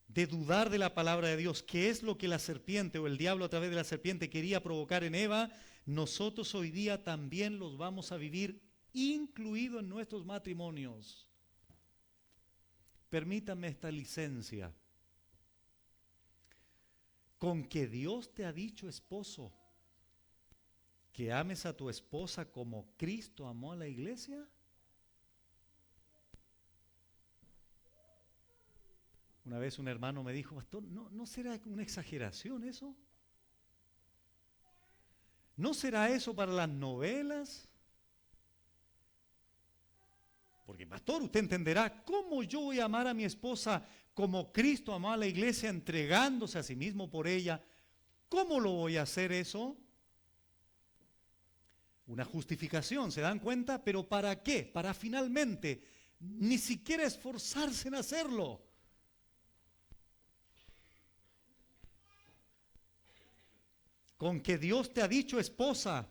de dudar de la palabra de Dios, que es lo que la serpiente o el diablo a través de la serpiente quería provocar en Eva, nosotros hoy día también los vamos a vivir, incluido en nuestros matrimonios. permítame esta licencia. Con que Dios te ha dicho, esposo, que ames a tu esposa como Cristo amó a la iglesia. Una vez un hermano me dijo, pastor, ¿no será una exageración eso? ¿No será eso para las novelas? Porque, pastor, usted entenderá, ¿cómo yo voy a amar a mi esposa como Cristo amó a la iglesia entregándose a sí mismo por ella? ¿Cómo lo voy a hacer eso? Una justificación, ¿se dan cuenta? ¿Pero para qué? Para finalmente ni siquiera esforzarse en hacerlo. Con que Dios te ha dicho, esposa,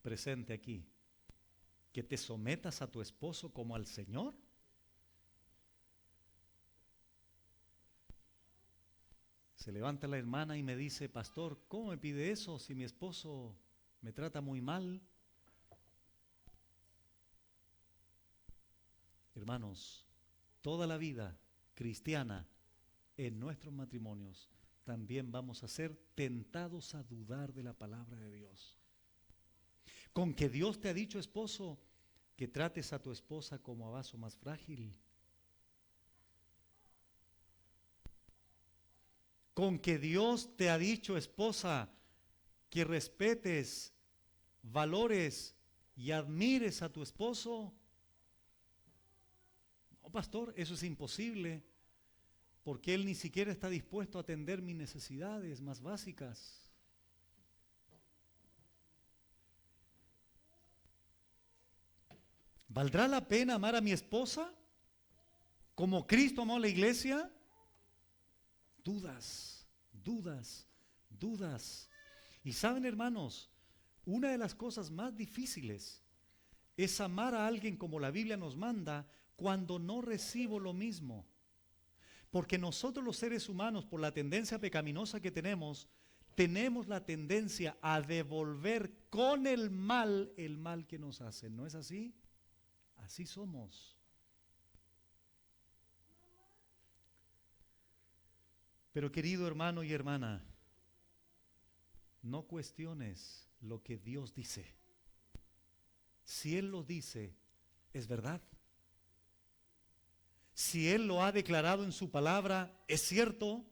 presente aquí, que te sometas a tu esposo como al Señor. Se levanta la hermana y me dice, pastor, ¿cómo me pide eso si mi esposo me trata muy mal? Hermanos, toda la vida cristiana en nuestros matrimonios también vamos a ser tentados a dudar de la palabra de Dios. Con que Dios te ha dicho, esposo, que trates a tu esposa como a vaso más frágil. Con que Dios te ha dicho, esposa, que respetes, valores y admires a tu esposo. No, pastor, eso es imposible, porque él ni siquiera está dispuesto a atender mis necesidades más básicas. ¿Valdrá la pena amar a mi esposa como Cristo amó a la iglesia? Dudas, dudas, dudas. Y saben, hermanos, una de las cosas más difíciles es amar a alguien como la Biblia nos manda cuando no recibo lo mismo. Porque nosotros los seres humanos, por la tendencia pecaminosa que tenemos la tendencia a devolver con el mal que nos hacen. ¿No es así? Así somos. Pero querido hermano y hermana, no cuestiones lo que Dios dice. Si Él lo dice, es verdad. Si Él lo ha declarado en su palabra, es cierto.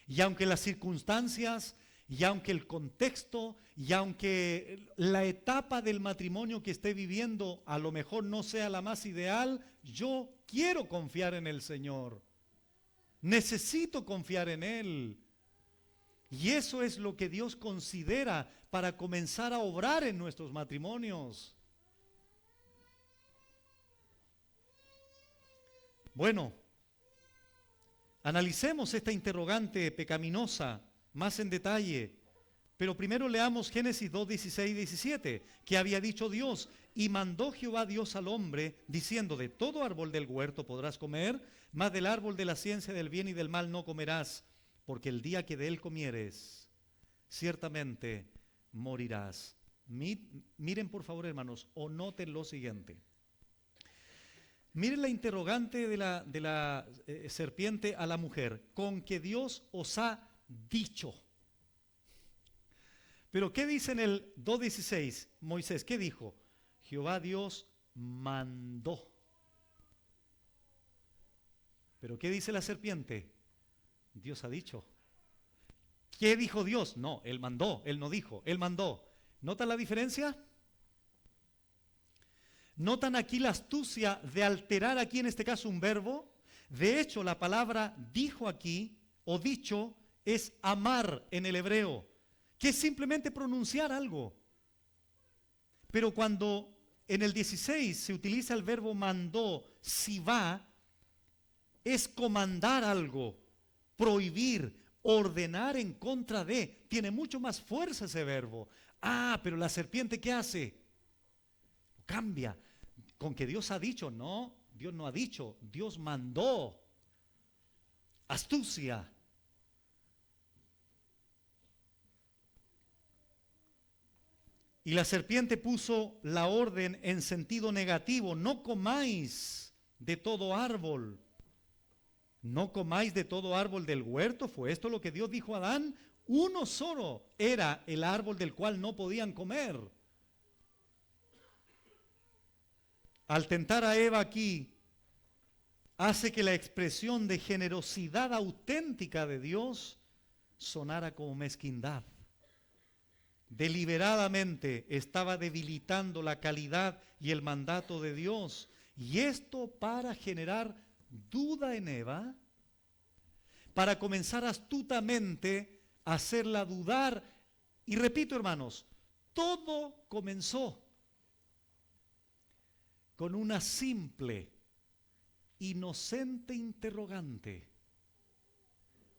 Y aunque las circunstancias, y aunque el contexto, y aunque la etapa del matrimonio que esté viviendo a lo mejor no sea la más ideal, yo quiero confiar en el Señor. Necesito confiar en Él. Y eso es lo que Dios considera para comenzar a obrar en nuestros matrimonios. Bueno, analicemos esta interrogante pecaminosa más en detalle, pero primero leamos Génesis 2, 16 y 17, que había dicho Dios, y mandó Jehová Dios al hombre, diciendo, de todo árbol del huerto podrás comer, mas del árbol de la ciencia del bien y del mal no comerás, porque el día que de él comieres, ciertamente morirás. Miren por favor, hermanos, o noten lo siguiente. Miren la interrogante de la serpiente a la mujer, con que Dios os ha dicho. Pero ¿qué dice en el 2.16? Moisés, ¿qué dijo? Jehová Dios mandó. Pero ¿qué dice la serpiente? Dios ha dicho. ¿Qué dijo Dios? No, Él mandó, Él no dijo, Él mandó. ¿Notan la diferencia? ¿Notan aquí la astucia de alterar aquí en este caso un verbo? De hecho, la palabra dijo aquí, o dicho, es amar en el hebreo, que es simplemente pronunciar algo. Pero cuando en el 16 se utiliza el verbo mandó, sivá, es comandar algo, prohibir, ordenar en contra de. Tiene mucho más fuerza ese verbo. Ah, pero la serpiente, ¿qué hace? Cambia. Con que Dios ha dicho, no, Dios no ha dicho, Dios mandó. Astucia. Y la serpiente puso la orden en sentido negativo, no comáis de todo árbol. No comáis de todo árbol del huerto. ¿Fue esto lo que Dios dijo a Adán? Uno solo era el árbol del cual no podían comer. Al tentar a Eva aquí, hace que la expresión de generosidad auténtica de Dios sonara como mezquindad. Deliberadamente estaba debilitando la calidad y el mandato de Dios. Y esto para generar duda en Eva, para comenzar astutamente a hacerla dudar. Y repito, hermanos, todo comenzó con una simple, inocente interrogante,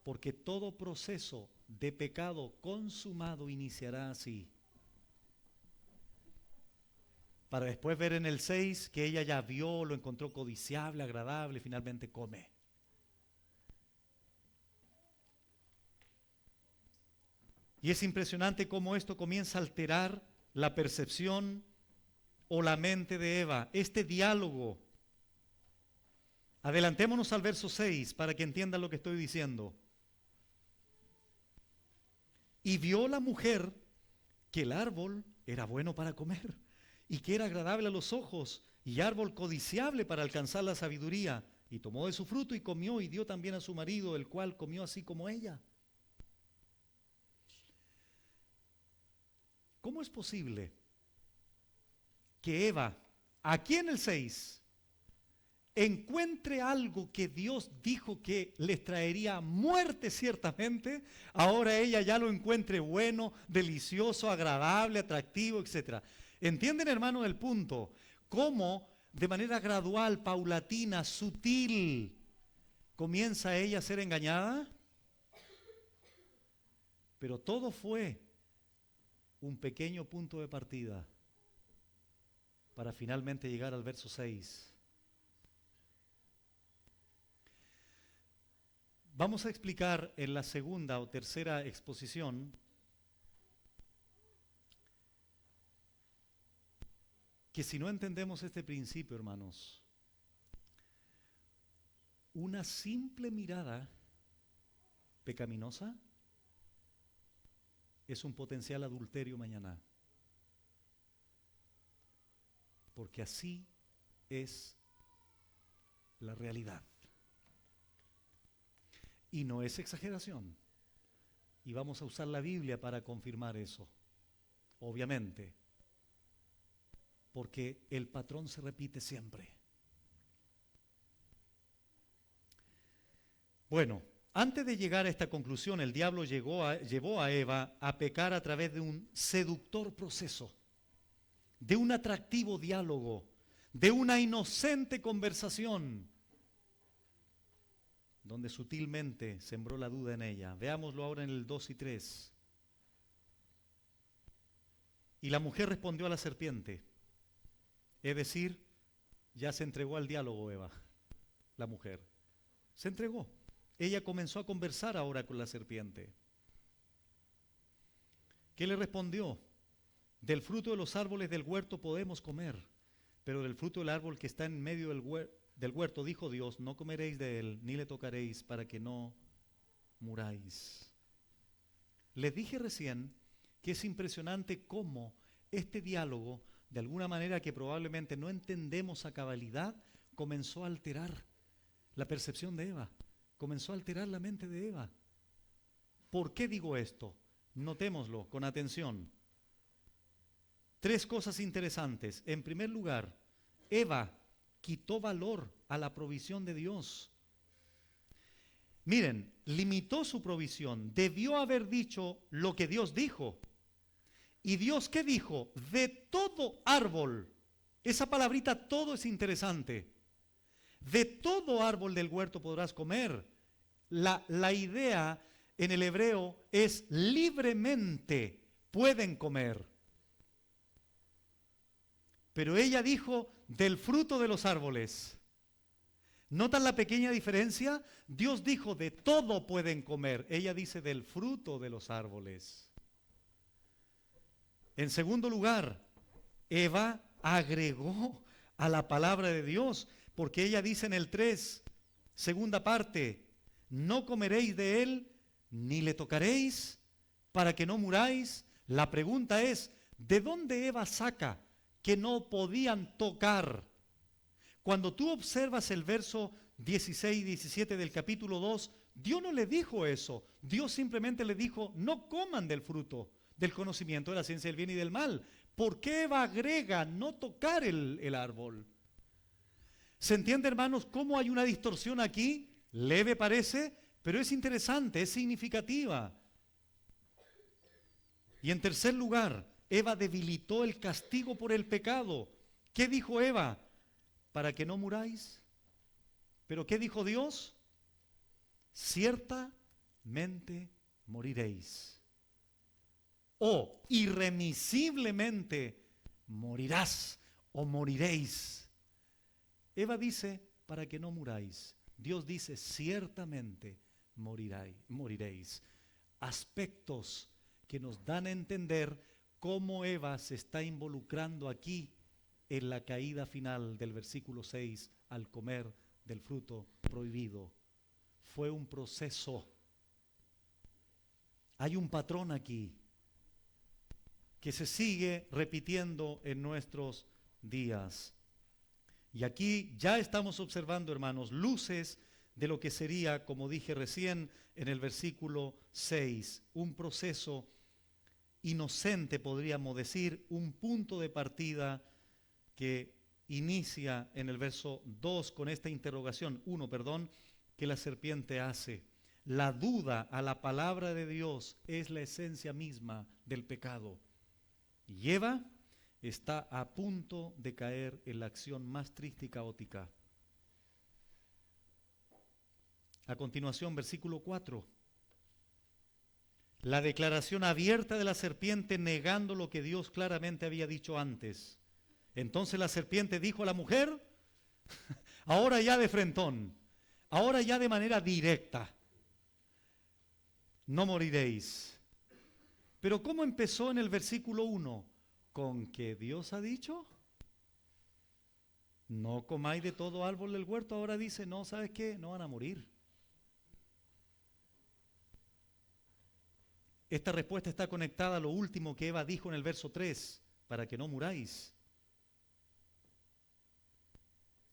porque todo proceso de pecado consumado iniciará así, para después ver en el 6 que ella ya vio, lo encontró codiciable, agradable, y finalmente come. Y es impresionante cómo esto comienza a alterar la percepción o la mente de Eva, este diálogo. Adelantémonos al verso 6 para que entiendan lo que estoy diciendo. Y vio la mujer que el árbol era bueno para comer y que era agradable a los ojos y árbol codiciable para alcanzar la sabiduría. Y tomó de su fruto y comió y dio también a su marido, el cual comió así como ella. ¿Cómo es posible que Eva, aquí en el 6, encuentre algo que Dios dijo que les traería muerte ciertamente, ahora ella ya lo encuentre bueno, delicioso, agradable, atractivo, etc.? ¿Entienden, hermano, el punto? Cómo de manera gradual, paulatina, sutil, comienza ella a ser engañada. Pero todo fue un pequeño punto de partida para finalmente llegar al verso 6. Vamos a explicar en la segunda o tercera exposición que si no entendemos este principio, hermanos, una simple mirada pecaminosa es un potencial adulterio mañana. Porque así es la realidad. Y no es exageración. Y vamos a usar la Biblia para confirmar eso. Obviamente. Porque el patrón se repite siempre. Bueno, antes de llegar a esta conclusión, el diablo llevó a Eva a pecar a través de un seductor proceso, de un atractivo diálogo, de una inocente conversación, donde sutilmente sembró la duda en ella. Veámoslo ahora en el 2 y 3. Y la mujer respondió a la serpiente, es decir, ya se entregó al diálogo Eva, la mujer. Se entregó. Ella comenzó a conversar ahora con la serpiente. ¿Qué le respondió? Del fruto de los árboles del huerto podemos comer, pero del fruto del árbol que está en medio del huerto, dijo Dios, no comeréis de él, ni le tocaréis, para que no muráis. Les dije recién que es impresionante cómo este diálogo, de alguna manera que probablemente no entendemos a cabalidad, comenzó a alterar la percepción de Eva, comenzó a alterar la mente de Eva. ¿Por qué digo esto? Notémoslo con atención. 3 cosas interesantes. En primer lugar, Eva quitó valor a la provisión de Dios. Miren, limitó su provisión. Debió haber dicho lo que Dios dijo. ¿Y Dios qué dijo? De todo árbol. Esa palabrita todo es interesante. De todo árbol del huerto podrás comer. La idea en el hebreo es libremente pueden comer. Pero ella dijo del fruto de los árboles. ¿Notan la pequeña diferencia? Dios dijo de todo pueden comer. Ella dice del fruto de los árboles. En segundo lugar, Eva agregó a la palabra de Dios, Porque ella dice en el 3, segunda parte, no comeréis de él, ni le tocaréis, para que no muráis. La pregunta es, ¿de dónde Eva saca que no podían tocar? Cuando tú observas el verso 16 y 17 del capítulo 2, Dios no le dijo eso. Dios simplemente le dijo, no coman del fruto del conocimiento de la ciencia del bien y del mal. ¿Por qué Eva agrega no tocar el árbol? ¿Se entiende, hermanos, cómo hay una distorsión aquí? Leve parece, pero es interesante, es significativa. Y en tercer lugar, Eva debilitó el castigo por el pecado. ¿Qué dijo Eva? Para que no muráis. ¿Pero qué dijo Dios? Ciertamente moriréis. O irremisiblemente morirás o moriréis. Eva dice, para que no muráis. Dios dice, ciertamente moriréis. Aspectos que nos dan a entender cómo Eva se está involucrando aquí en la caída final del versículo 6 al comer del fruto prohibido. Fue un proceso. Hay un patrón aquí que se sigue repitiendo en nuestros días. Y aquí ya estamos observando, hermanos, luces de lo que sería, como dije recién en el versículo 6, un proceso inocente, podríamos decir, un punto de partida que inicia en el verso 2 con esta interrogación, 1, que la serpiente hace. La duda a la palabra de Dios es la esencia misma del pecado. Y Eva está a punto de caer en la acción más triste y caótica. A continuación, versículo 4. La declaración abierta de la serpiente negando lo que Dios claramente había dicho antes. Entonces la serpiente dijo a la mujer, ahora ya de frentón, ahora ya de manera directa, no moriréis. Pero ¿cómo empezó en el versículo 1? ¿Con que Dios ha dicho? No comáis de todo árbol del huerto. Ahora dice, no, ¿sabes qué? No van a morir. Esta respuesta está conectada a lo último que Eva dijo en el verso 3, para que no muráis.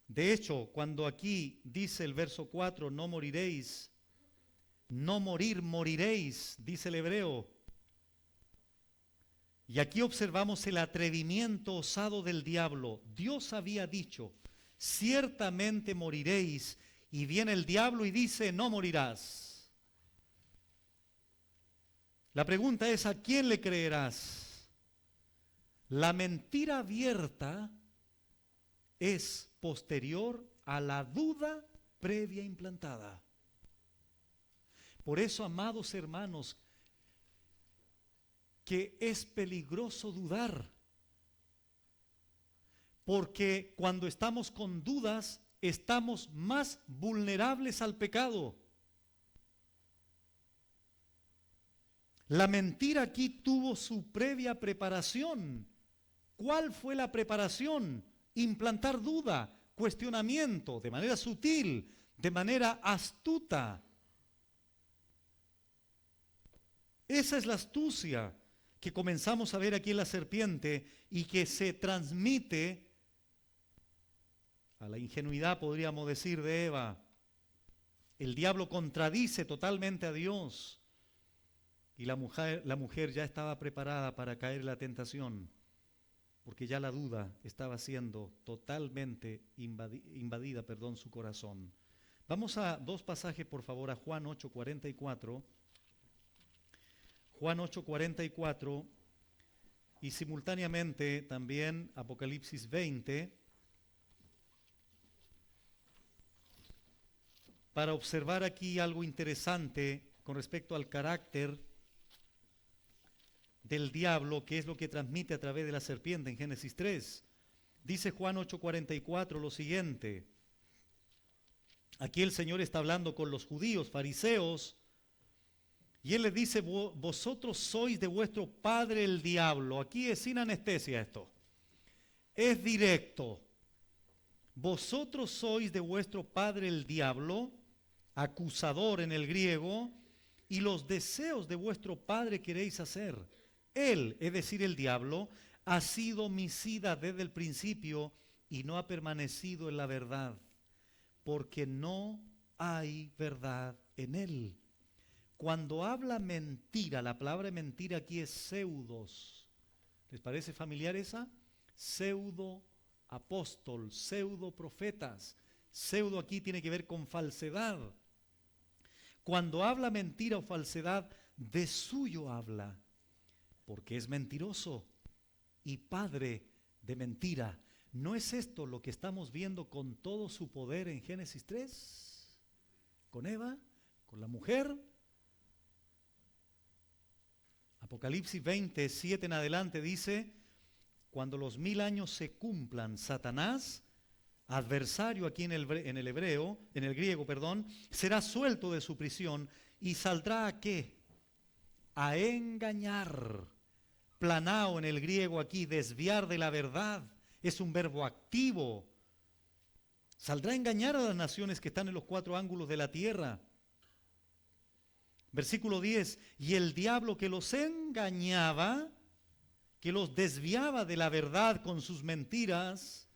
De hecho, cuando aquí dice el verso 4, no moriréis, no morir, moriréis, dice el hebreo. Y aquí observamos el atrevimiento osado del diablo. Dios había dicho, ciertamente moriréis, y viene el diablo y dice, no morirás. La pregunta es, ¿a quién le creerás? La mentira abierta es posterior a la duda previa implantada. Por eso, amados hermanos, que es peligroso dudar, porque cuando estamos con dudas, estamos más vulnerables al pecado. La mentira aquí tuvo su previa preparación. ¿Cuál fue la preparación? Implantar duda, cuestionamiento, de manera sutil, de manera astuta. Esa es la astucia que comenzamos a ver aquí en la serpiente y que se transmite a la ingenuidad, podríamos decir, de Eva. El diablo contradice totalmente a Dios y la mujer ya estaba preparada para caer en la tentación, porque ya la duda estaba siendo totalmente invadida su corazón. Vamos a dos pasajes, por favor, a Juan 8:44. Juan 8:44 y simultáneamente también Apocalipsis 20, para observar aquí algo interesante con respecto al carácter del diablo, que es lo que transmite a través de la serpiente en Génesis 3. Dice Juan 8:44 lo siguiente. Aquí el Señor está hablando con los judíos, fariseos, y Él les dice, vosotros sois de vuestro padre el diablo. Aquí es sin anestesia esto. Es directo. Vosotros sois de vuestro padre el diablo, acusador en el griego, y los deseos de vuestro padre queréis hacer. Él, es decir, el diablo, ha sido homicida desde el principio y no ha permanecido en la verdad, porque no hay verdad en él. Cuando habla mentira, la palabra mentira aquí es pseudos. ¿Les parece familiar esa? Pseudo apóstol, pseudo profetas. Pseudo aquí tiene que ver con falsedad. Cuando habla mentira o falsedad, de suyo habla, porque es mentiroso y padre de mentira. ¿No es esto lo que estamos viendo con todo su poder en Génesis 3? Con Eva, con la mujer. Apocalipsis 27 en adelante dice, cuando los 1000 años se cumplan, Satanás, adversario aquí en el griego, será suelto de su prisión y saldrá ¿a qué? A engañar. Planao en el griego aquí, desviar de la verdad, es un verbo activo. Saldrá a engañar a las naciones que están en los 4 ángulos de la tierra. Versículo 10, y el diablo que los engañaba, que los desviaba de la verdad con sus mentiras,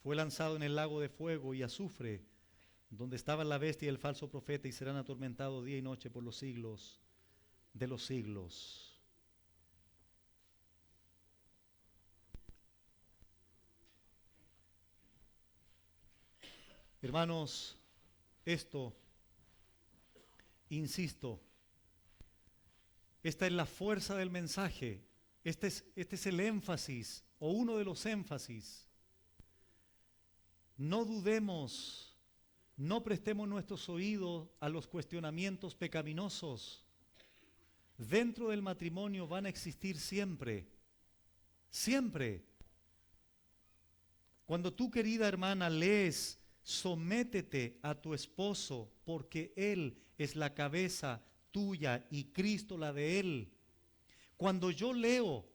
fue lanzado en el lago de fuego y azufre, donde estaban la bestia y el falso profeta, y serán atormentados día y noche por los siglos de los siglos. Hermanos, esto, insisto, esta es la fuerza del mensaje, este es el énfasis, o uno de los énfasis. No dudemos, no prestemos nuestros oídos a los cuestionamientos pecaminosos. Dentro del matrimonio van a existir siempre, siempre. Cuando tú, querida hermana, lees, sométete a tu esposo, porque él es la cabeza tuya y Cristo la de él. Cuando yo leo,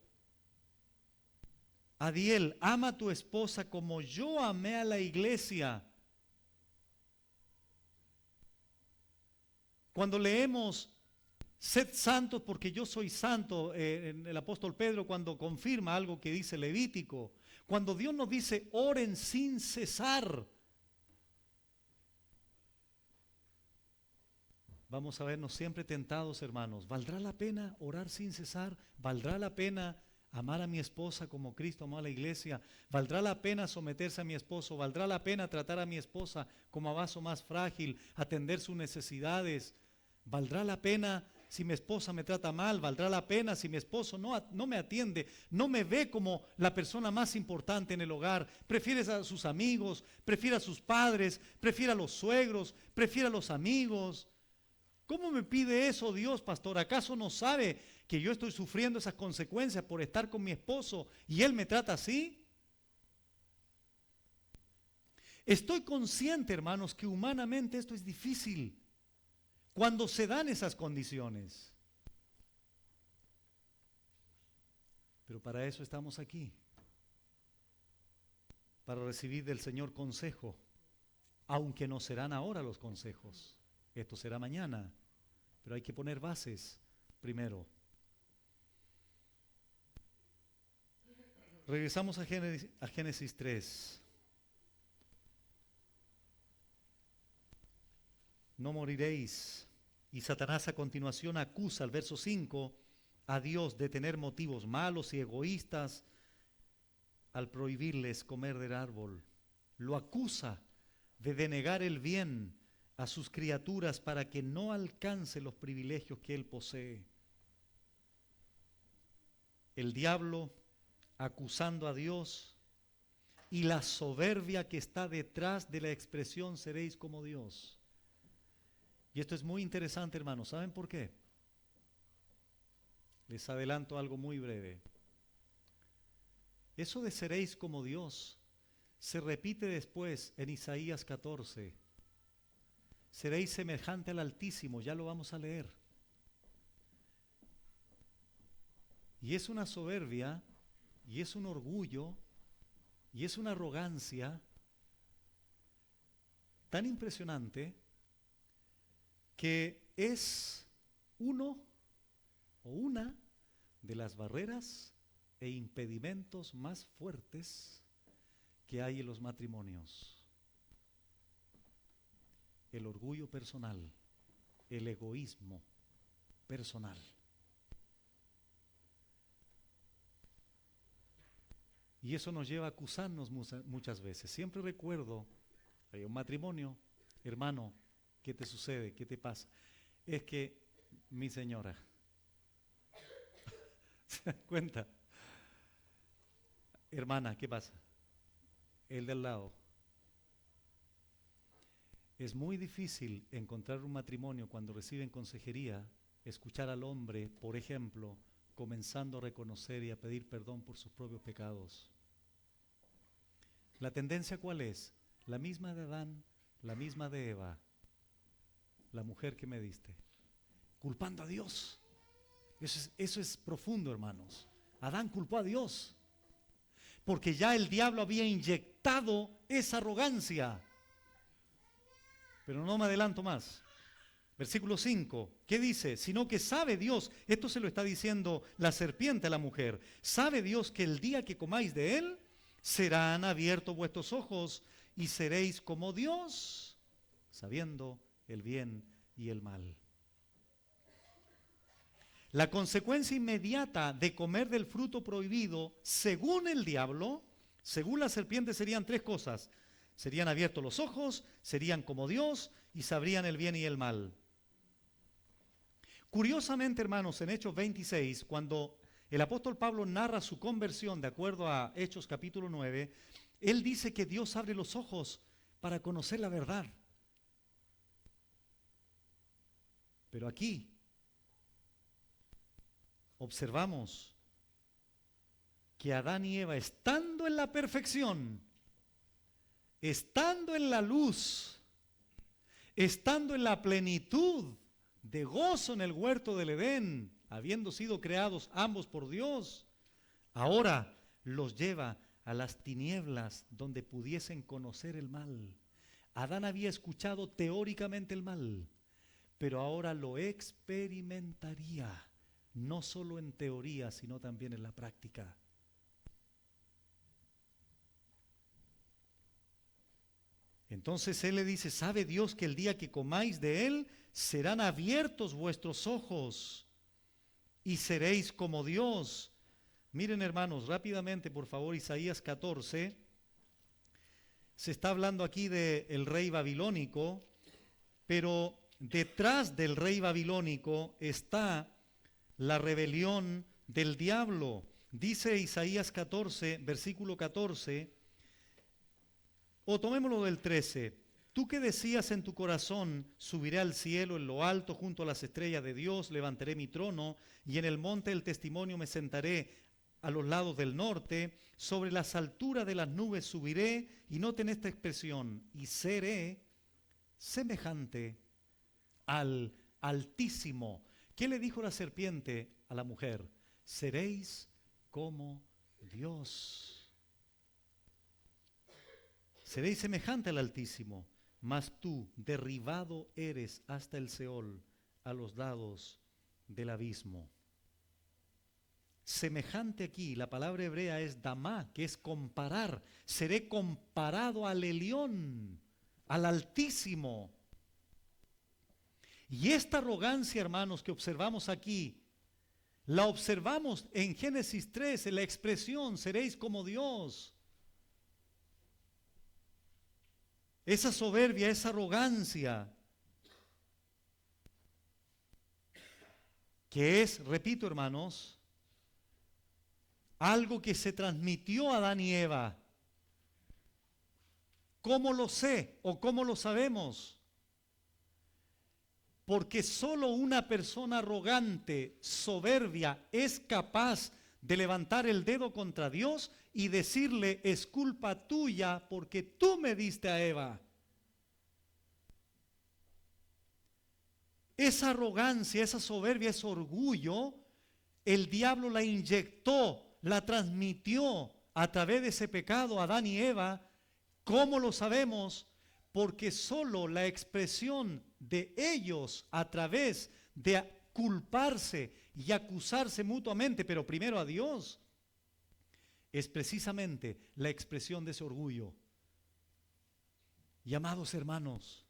Adiel, ama a tu esposa como yo amé a la iglesia. Cuando leemos, sed santos porque yo soy santo, en el apóstol Pedro cuando confirma algo que dice Levítico. Cuando Dios nos dice, oren sin cesar. Vamos a vernos siempre tentados, hermanos. ¿Valdrá la pena orar sin cesar? ¿Valdrá la pena amar a mi esposa como Cristo amó a la iglesia? ¿Valdrá la pena someterse a mi esposo? ¿Valdrá la pena tratar a mi esposa como a vaso más frágil, atender sus necesidades? ¿Valdrá la pena si mi esposa me trata mal? ¿Valdrá la pena si mi esposo no me atiende, no me ve como la persona más importante en el hogar? Prefiere a sus amigos, prefiere a sus padres, prefiere a los suegros, prefiere a los amigos. ¿Cómo me pide eso Dios, pastor? ¿Acaso no sabe que yo estoy sufriendo esas consecuencias por estar con mi esposo y él me trata así? Estoy consciente, hermanos, que humanamente esto es difícil cuando se dan esas condiciones. Pero para eso estamos aquí, para recibir del Señor consejo, aunque no serán ahora los consejos. Esto será mañana, pero hay que poner bases primero. Regresamos a Génesis 3. No moriréis. Y Satanás a continuación acusa al verso 5 a Dios de tener motivos malos y egoístas al prohibirles comer del árbol. Lo acusa de denegar el bien a sus criaturas para que no alcance los privilegios que él posee. El diablo acusando a Dios y la soberbia que está detrás de la expresión seréis como Dios. Y esto es muy interesante, hermanos. ¿Saben por qué? Les adelanto algo muy breve. Eso de seréis como Dios se repite después en Isaías 14. Seréis semejante al Altísimo, ya lo vamos a leer. Y es una soberbia, y es un orgullo, y es una arrogancia tan impresionante que es uno o una de las barreras e impedimentos más fuertes que hay en los matrimonios. El orgullo personal, el egoísmo personal. Y eso nos lleva a acusarnos muchas veces. Siempre recuerdo, hay un matrimonio, hermano, ¿qué te sucede? ¿Qué te pasa? Es que mi señora, ¿se dan cuenta? Hermana, ¿qué pasa? El del lado. Es muy difícil encontrar un matrimonio cuando reciben consejería, escuchar al hombre, por ejemplo, comenzando a reconocer y a pedir perdón por sus propios pecados. ¿La tendencia cuál es? La misma de Adán, la misma de Eva, la mujer que me diste, culpando a Dios. Eso es profundo, hermanos. Adán culpó a Dios, porque ya el diablo había inyectado esa arrogancia. Pero no me adelanto más. Versículo 5, ¿qué dice? Sino que sabe Dios, esto se lo está diciendo la serpiente a la mujer, sabe Dios que el día que comáis de él, serán abiertos vuestros ojos y seréis como Dios, sabiendo el bien y el mal. La consecuencia inmediata de comer del fruto prohibido, según el diablo, según la serpiente, serían tres cosas. Serían abiertos los ojos, serían como Dios y sabrían el bien y el mal. Curiosamente, hermanos, en Hechos 26, cuando el apóstol Pablo narra su conversión, de acuerdo a Hechos capítulo 9, él dice que Dios abre los ojos para conocer la verdad. Pero aquí observamos que Adán y Eva, estando en la perfección, estando en la luz, estando en la plenitud de gozo en el huerto del Edén, habiendo sido creados ambos por Dios, ahora los lleva a las tinieblas donde pudiesen conocer el mal. Adán había escuchado teóricamente el mal, pero ahora lo experimentaría, no solo en teoría, sino también en la práctica. Entonces él le dice, sabe Dios que el día que comáis de él, serán abiertos vuestros ojos y seréis como Dios. Miren, hermanos, rápidamente, por favor, Isaías 14. Se está hablando aquí del rey babilónico, pero detrás del rey babilónico está la rebelión del diablo. Dice Isaías 14, versículo 14, o tomémoslo del 13. Tú que decías en tu corazón, subiré al cielo en lo alto junto a las estrellas de Dios, levantaré mi trono y en el monte del testimonio me sentaré a los lados del norte, sobre las alturas de las nubes subiré, y noten esta expresión, y seré semejante al Altísimo. ¿Qué le dijo la serpiente a la mujer? Seréis como Dios. Seréis semejante al Altísimo, mas tú derribado eres hasta el Seol, a los lados del abismo. Semejante aquí, la palabra hebrea es damá, que es comparar. Seré comparado al Elión, al Altísimo. Y esta arrogancia, hermanos, que observamos aquí, la observamos en Génesis 3, en la expresión, seréis como Dios. Esa soberbia, esa arrogancia, que es, repito, hermanos, algo que se transmitió a Adán y Eva. ¿Cómo lo sé o cómo lo sabemos? Porque solo una persona arrogante, soberbia, es capaz de levantar el dedo contra Dios y decirle, es culpa tuya porque tú me diste a Eva. Esa arrogancia, esa soberbia, ese orgullo, el diablo la inyectó, la transmitió a través de ese pecado a Adán y Eva. ¿Cómo lo sabemos? porque solo la expresión de ellos a través de culparse y acusarse mutuamente, pero primero a Dios, es precisamente la expresión de ese orgullo. Y amados hermanos,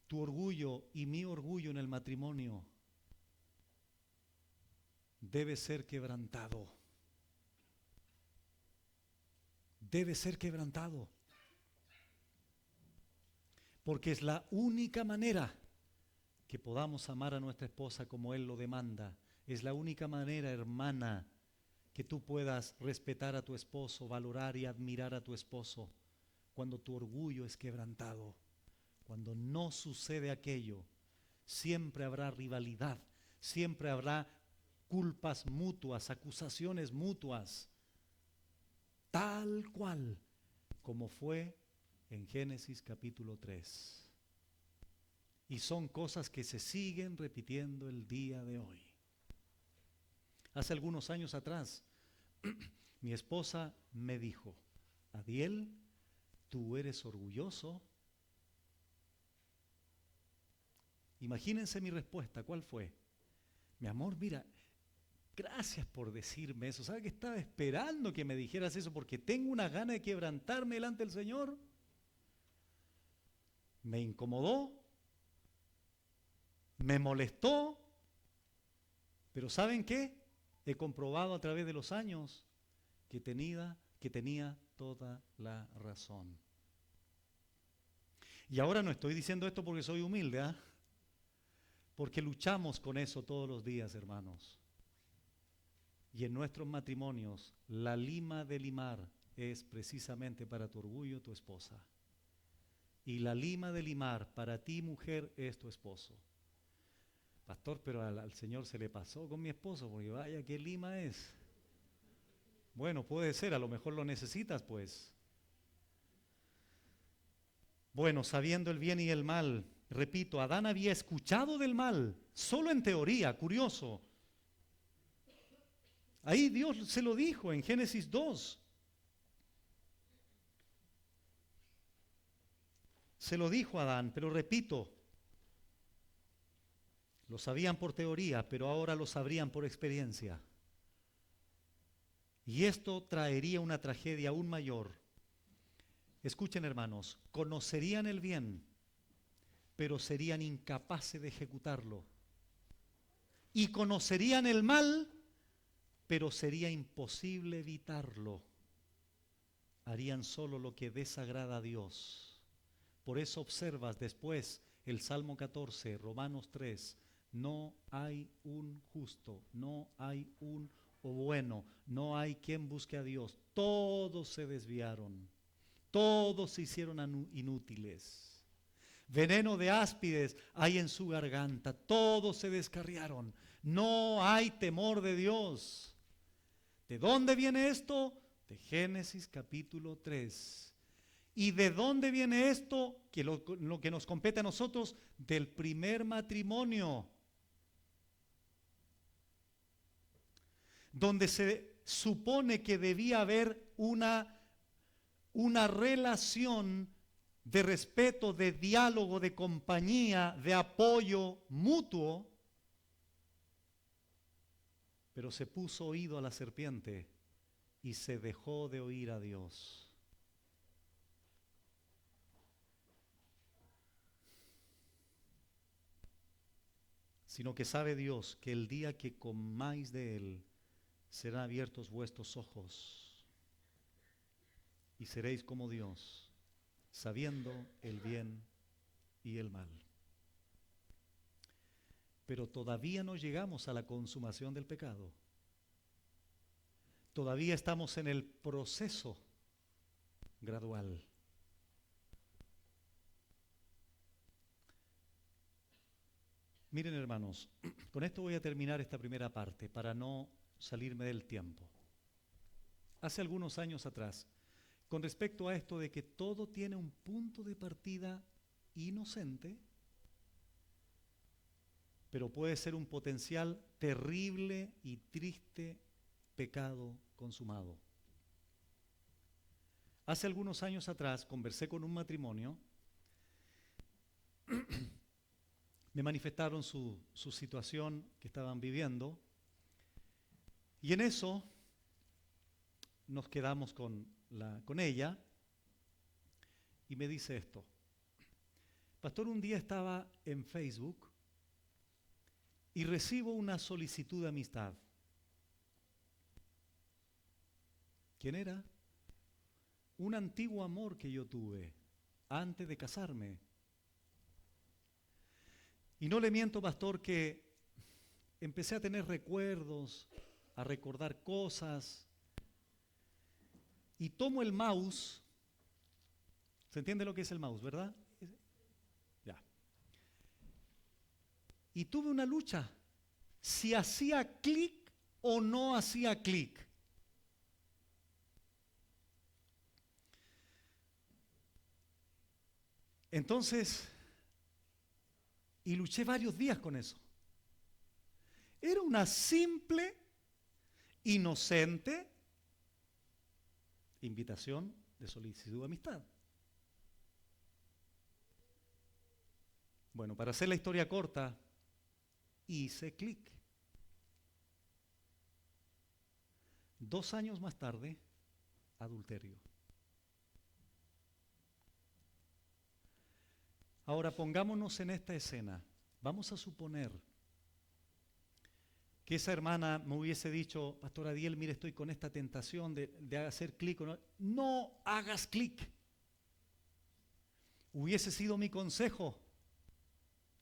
tu orgullo y mi orgullo en el matrimonio debe ser quebrantado. Debe ser quebrantado. Porque es la única manera que podamos amar a nuestra esposa como Él lo demanda. Es la única manera, hermana, que tú puedas respetar a tu esposo, valorar y admirar a tu esposo, cuando tu orgullo es quebrantado. Cuando no sucede aquello, siempre habrá rivalidad, siempre habrá culpas mutuas, acusaciones mutuas, tal cual como fue en Génesis capítulo 3. Y son cosas que se siguen repitiendo el día de hoy. Hace algunos años atrás, mi esposa me dijo: Adiel, tú eres orgulloso. Imagínense mi respuesta, ¿cuál fue? Mi amor, mira, gracias por decirme eso. ¿Sabe que estaba esperando que me dijeras eso? Porque tengo una gana de quebrantarme delante del Señor. Me incomodó, me molestó, pero ¿saben qué? He comprobado a través de los años que tenía toda la razón. Y ahora no estoy diciendo esto porque soy humilde, ¿ah? Porque luchamos con eso todos los días, hermanos. Y en nuestros matrimonios, la lima de limar es precisamente para tu orgullo tu esposa. Y la lima de limar para ti, mujer, es tu esposo. Pastor, pero al Señor se le pasó con mi esposo, porque vaya, ¿qué lima es? Bueno, puede ser, a lo mejor lo necesitas, pues. Bueno, sabiendo el bien y el mal, repito, Adán había escuchado del mal, solo en teoría, curioso. Ahí Dios se lo dijo en Génesis 2. Se lo dijo a Adán, pero repito, lo sabían por teoría, pero ahora lo sabrían por experiencia. Y esto traería una tragedia aún mayor. Escuchen, hermanos, conocerían el bien, pero serían incapaces de ejecutarlo. Y conocerían el mal, pero sería imposible evitarlo. Harían solo lo que desagrada a Dios. Por eso observas después el Salmo 14, Romanos 3, no hay un justo, no hay un bueno, no hay quien busque a Dios. Todos se desviaron, todos se hicieron inútiles. Veneno de áspides hay en su garganta, todos se descarriaron. No hay temor de Dios. ¿De dónde viene esto? De Génesis capítulo 3. ¿Y de dónde viene esto? Que lo que nos compete a nosotros, del primer matrimonio, donde se supone que debía haber una relación de respeto, de diálogo, de compañía, de apoyo mutuo, pero se puso oído a la serpiente y se dejó de oír a Dios. Sino que sabe Dios que el día que comáis de él, serán abiertos vuestros ojos y seréis como Dios, sabiendo el bien y el mal. Pero todavía no llegamos a la consumación del pecado. Todavía estamos en el proceso gradual. Miren, hermanos, con esto voy a terminar esta primera parte para no salirme del tiempo. Hace algunos años atrás, con respecto a esto de que todo tiene un punto de partida inocente, pero puede ser un potencial terrible y triste pecado consumado. Hace algunos años atrás conversé con un matrimonio, me manifestaron su situación que estaban viviendo y en eso nos quedamos con ella y me dice esto: pastor, un día estaba en Facebook y recibo una solicitud de amistad. ¿Quién era? Un antiguo amor que yo tuve antes de casarme. Y no le miento, pastor, que empecé a tener recuerdos, a recordar cosas, y tomo el mouse. ¿Se entiende lo que es el mouse, verdad? Ya. Y tuve una lucha, si hacía clic o no hacía clic. Entonces, y luché varios días con eso. Era una simple, inocente invitación de solicitud de amistad. Bueno, para hacer la historia corta, hice clic. 2 años más tarde, adulterio. Ahora pongámonos en esta escena. Vamos a suponer que esa hermana me hubiese dicho: pastor Adiel, mire, estoy con esta tentación de hacer clic. No hagas clic. Hubiese sido mi consejo.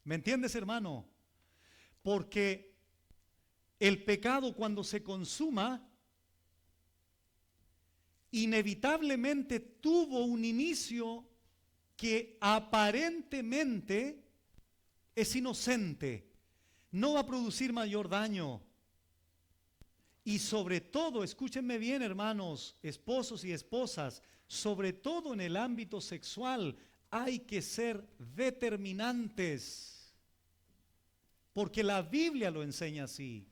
¿Me entiendes, hermano? Porque el pecado, cuando se consuma, inevitablemente tuvo un inicio que aparentemente es inocente, no va a producir mayor daño. Y sobre todo, escúchenme bien, hermanos, esposos y esposas, sobre todo en el ámbito sexual, hay que ser determinantes, porque la Biblia lo enseña así.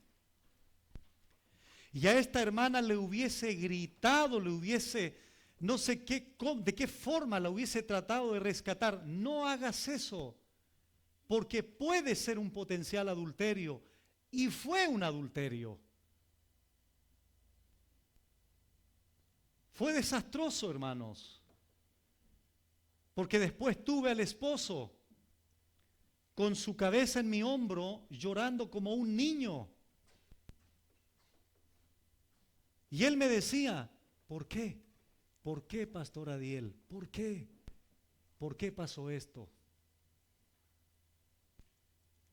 Y a esta hermana le hubiese gritado, no sé de qué forma la hubiese tratado de rescatar: no hagas eso, porque puede ser un potencial adulterio. Y fue un adulterio. Fue desastroso, hermanos, porque después tuve al esposo con su cabeza en mi hombro, llorando como un niño. Y él me decía: ¿por qué? ¿Por qué, pastor Adiel? ¿Por qué? ¿Por qué pasó esto?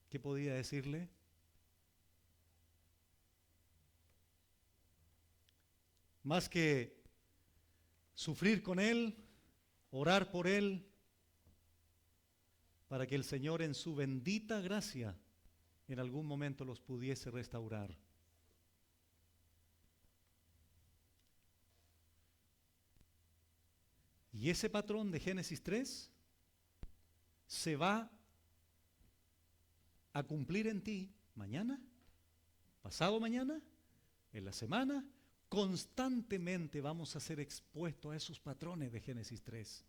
¿Qué podía decirle? Más que sufrir con él, orar por él, para que el Señor en su bendita gracia en algún momento los pudiese restaurar. Y ese patrón de Génesis 3 se va a cumplir en ti mañana, pasado mañana, en la semana. Constantemente vamos a ser expuestos a esos patrones de Génesis 3.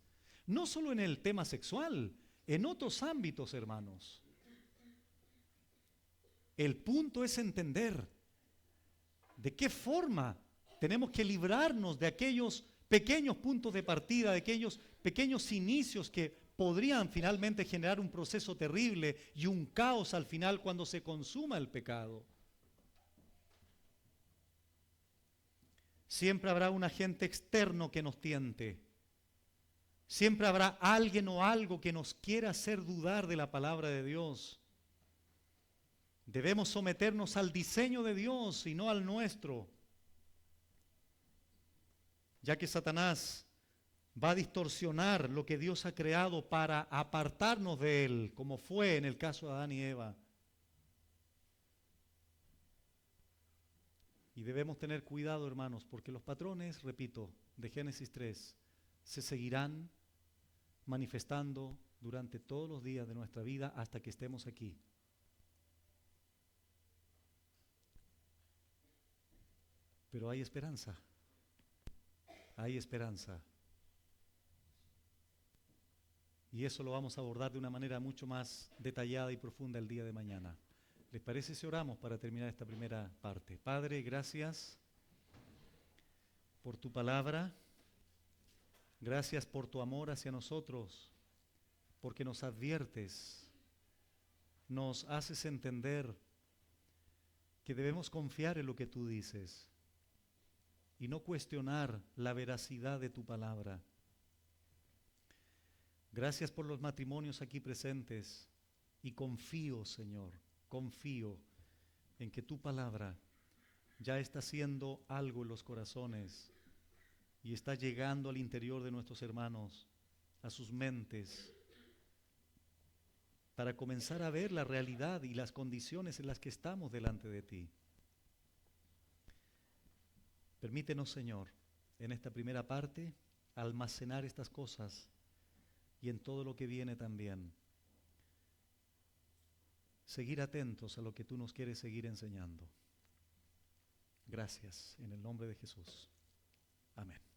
No solo en el tema sexual, en otros ámbitos, hermanos. El punto es entender de qué forma tenemos que librarnos de aquellos pequeños puntos de partida, de aquellos pequeños inicios que podrían finalmente generar un proceso terrible y un caos al final cuando se consuma el pecado. Siempre habrá un agente externo que nos tiente. Siempre habrá alguien o algo que nos quiera hacer dudar de la palabra de Dios. Debemos someternos al diseño de Dios y no al nuestro, ya que Satanás va a distorsionar lo que Dios ha creado para apartarnos de Él, como fue en el caso de Adán y Eva. Y debemos tener cuidado, hermanos, porque los patrones, repito, de Génesis 3 se seguirán manifestando durante todos los días de nuestra vida hasta que estemos aquí. Pero hay esperanza. Hay esperanza. Y eso lo vamos a abordar de una manera mucho más detallada y profunda el día de mañana. ¿Les parece si oramos para terminar esta primera parte? Padre, gracias por tu palabra. Gracias por tu amor hacia nosotros, porque nos adviertes, nos haces entender que debemos confiar en lo que tú dices y no cuestionar la veracidad de tu palabra. Gracias por los matrimonios aquí presentes y confío, Señor, confío en que tu palabra ya está haciendo algo en los corazones y está llegando al interior de nuestros hermanos, a sus mentes, para comenzar a ver la realidad y las condiciones en las que estamos delante de ti. Permítenos, Señor, en esta primera parte, almacenar estas cosas y en todo lo que viene también. Seguir atentos a lo que tú nos quieres seguir enseñando. Gracias, en el nombre de Jesús. Amén.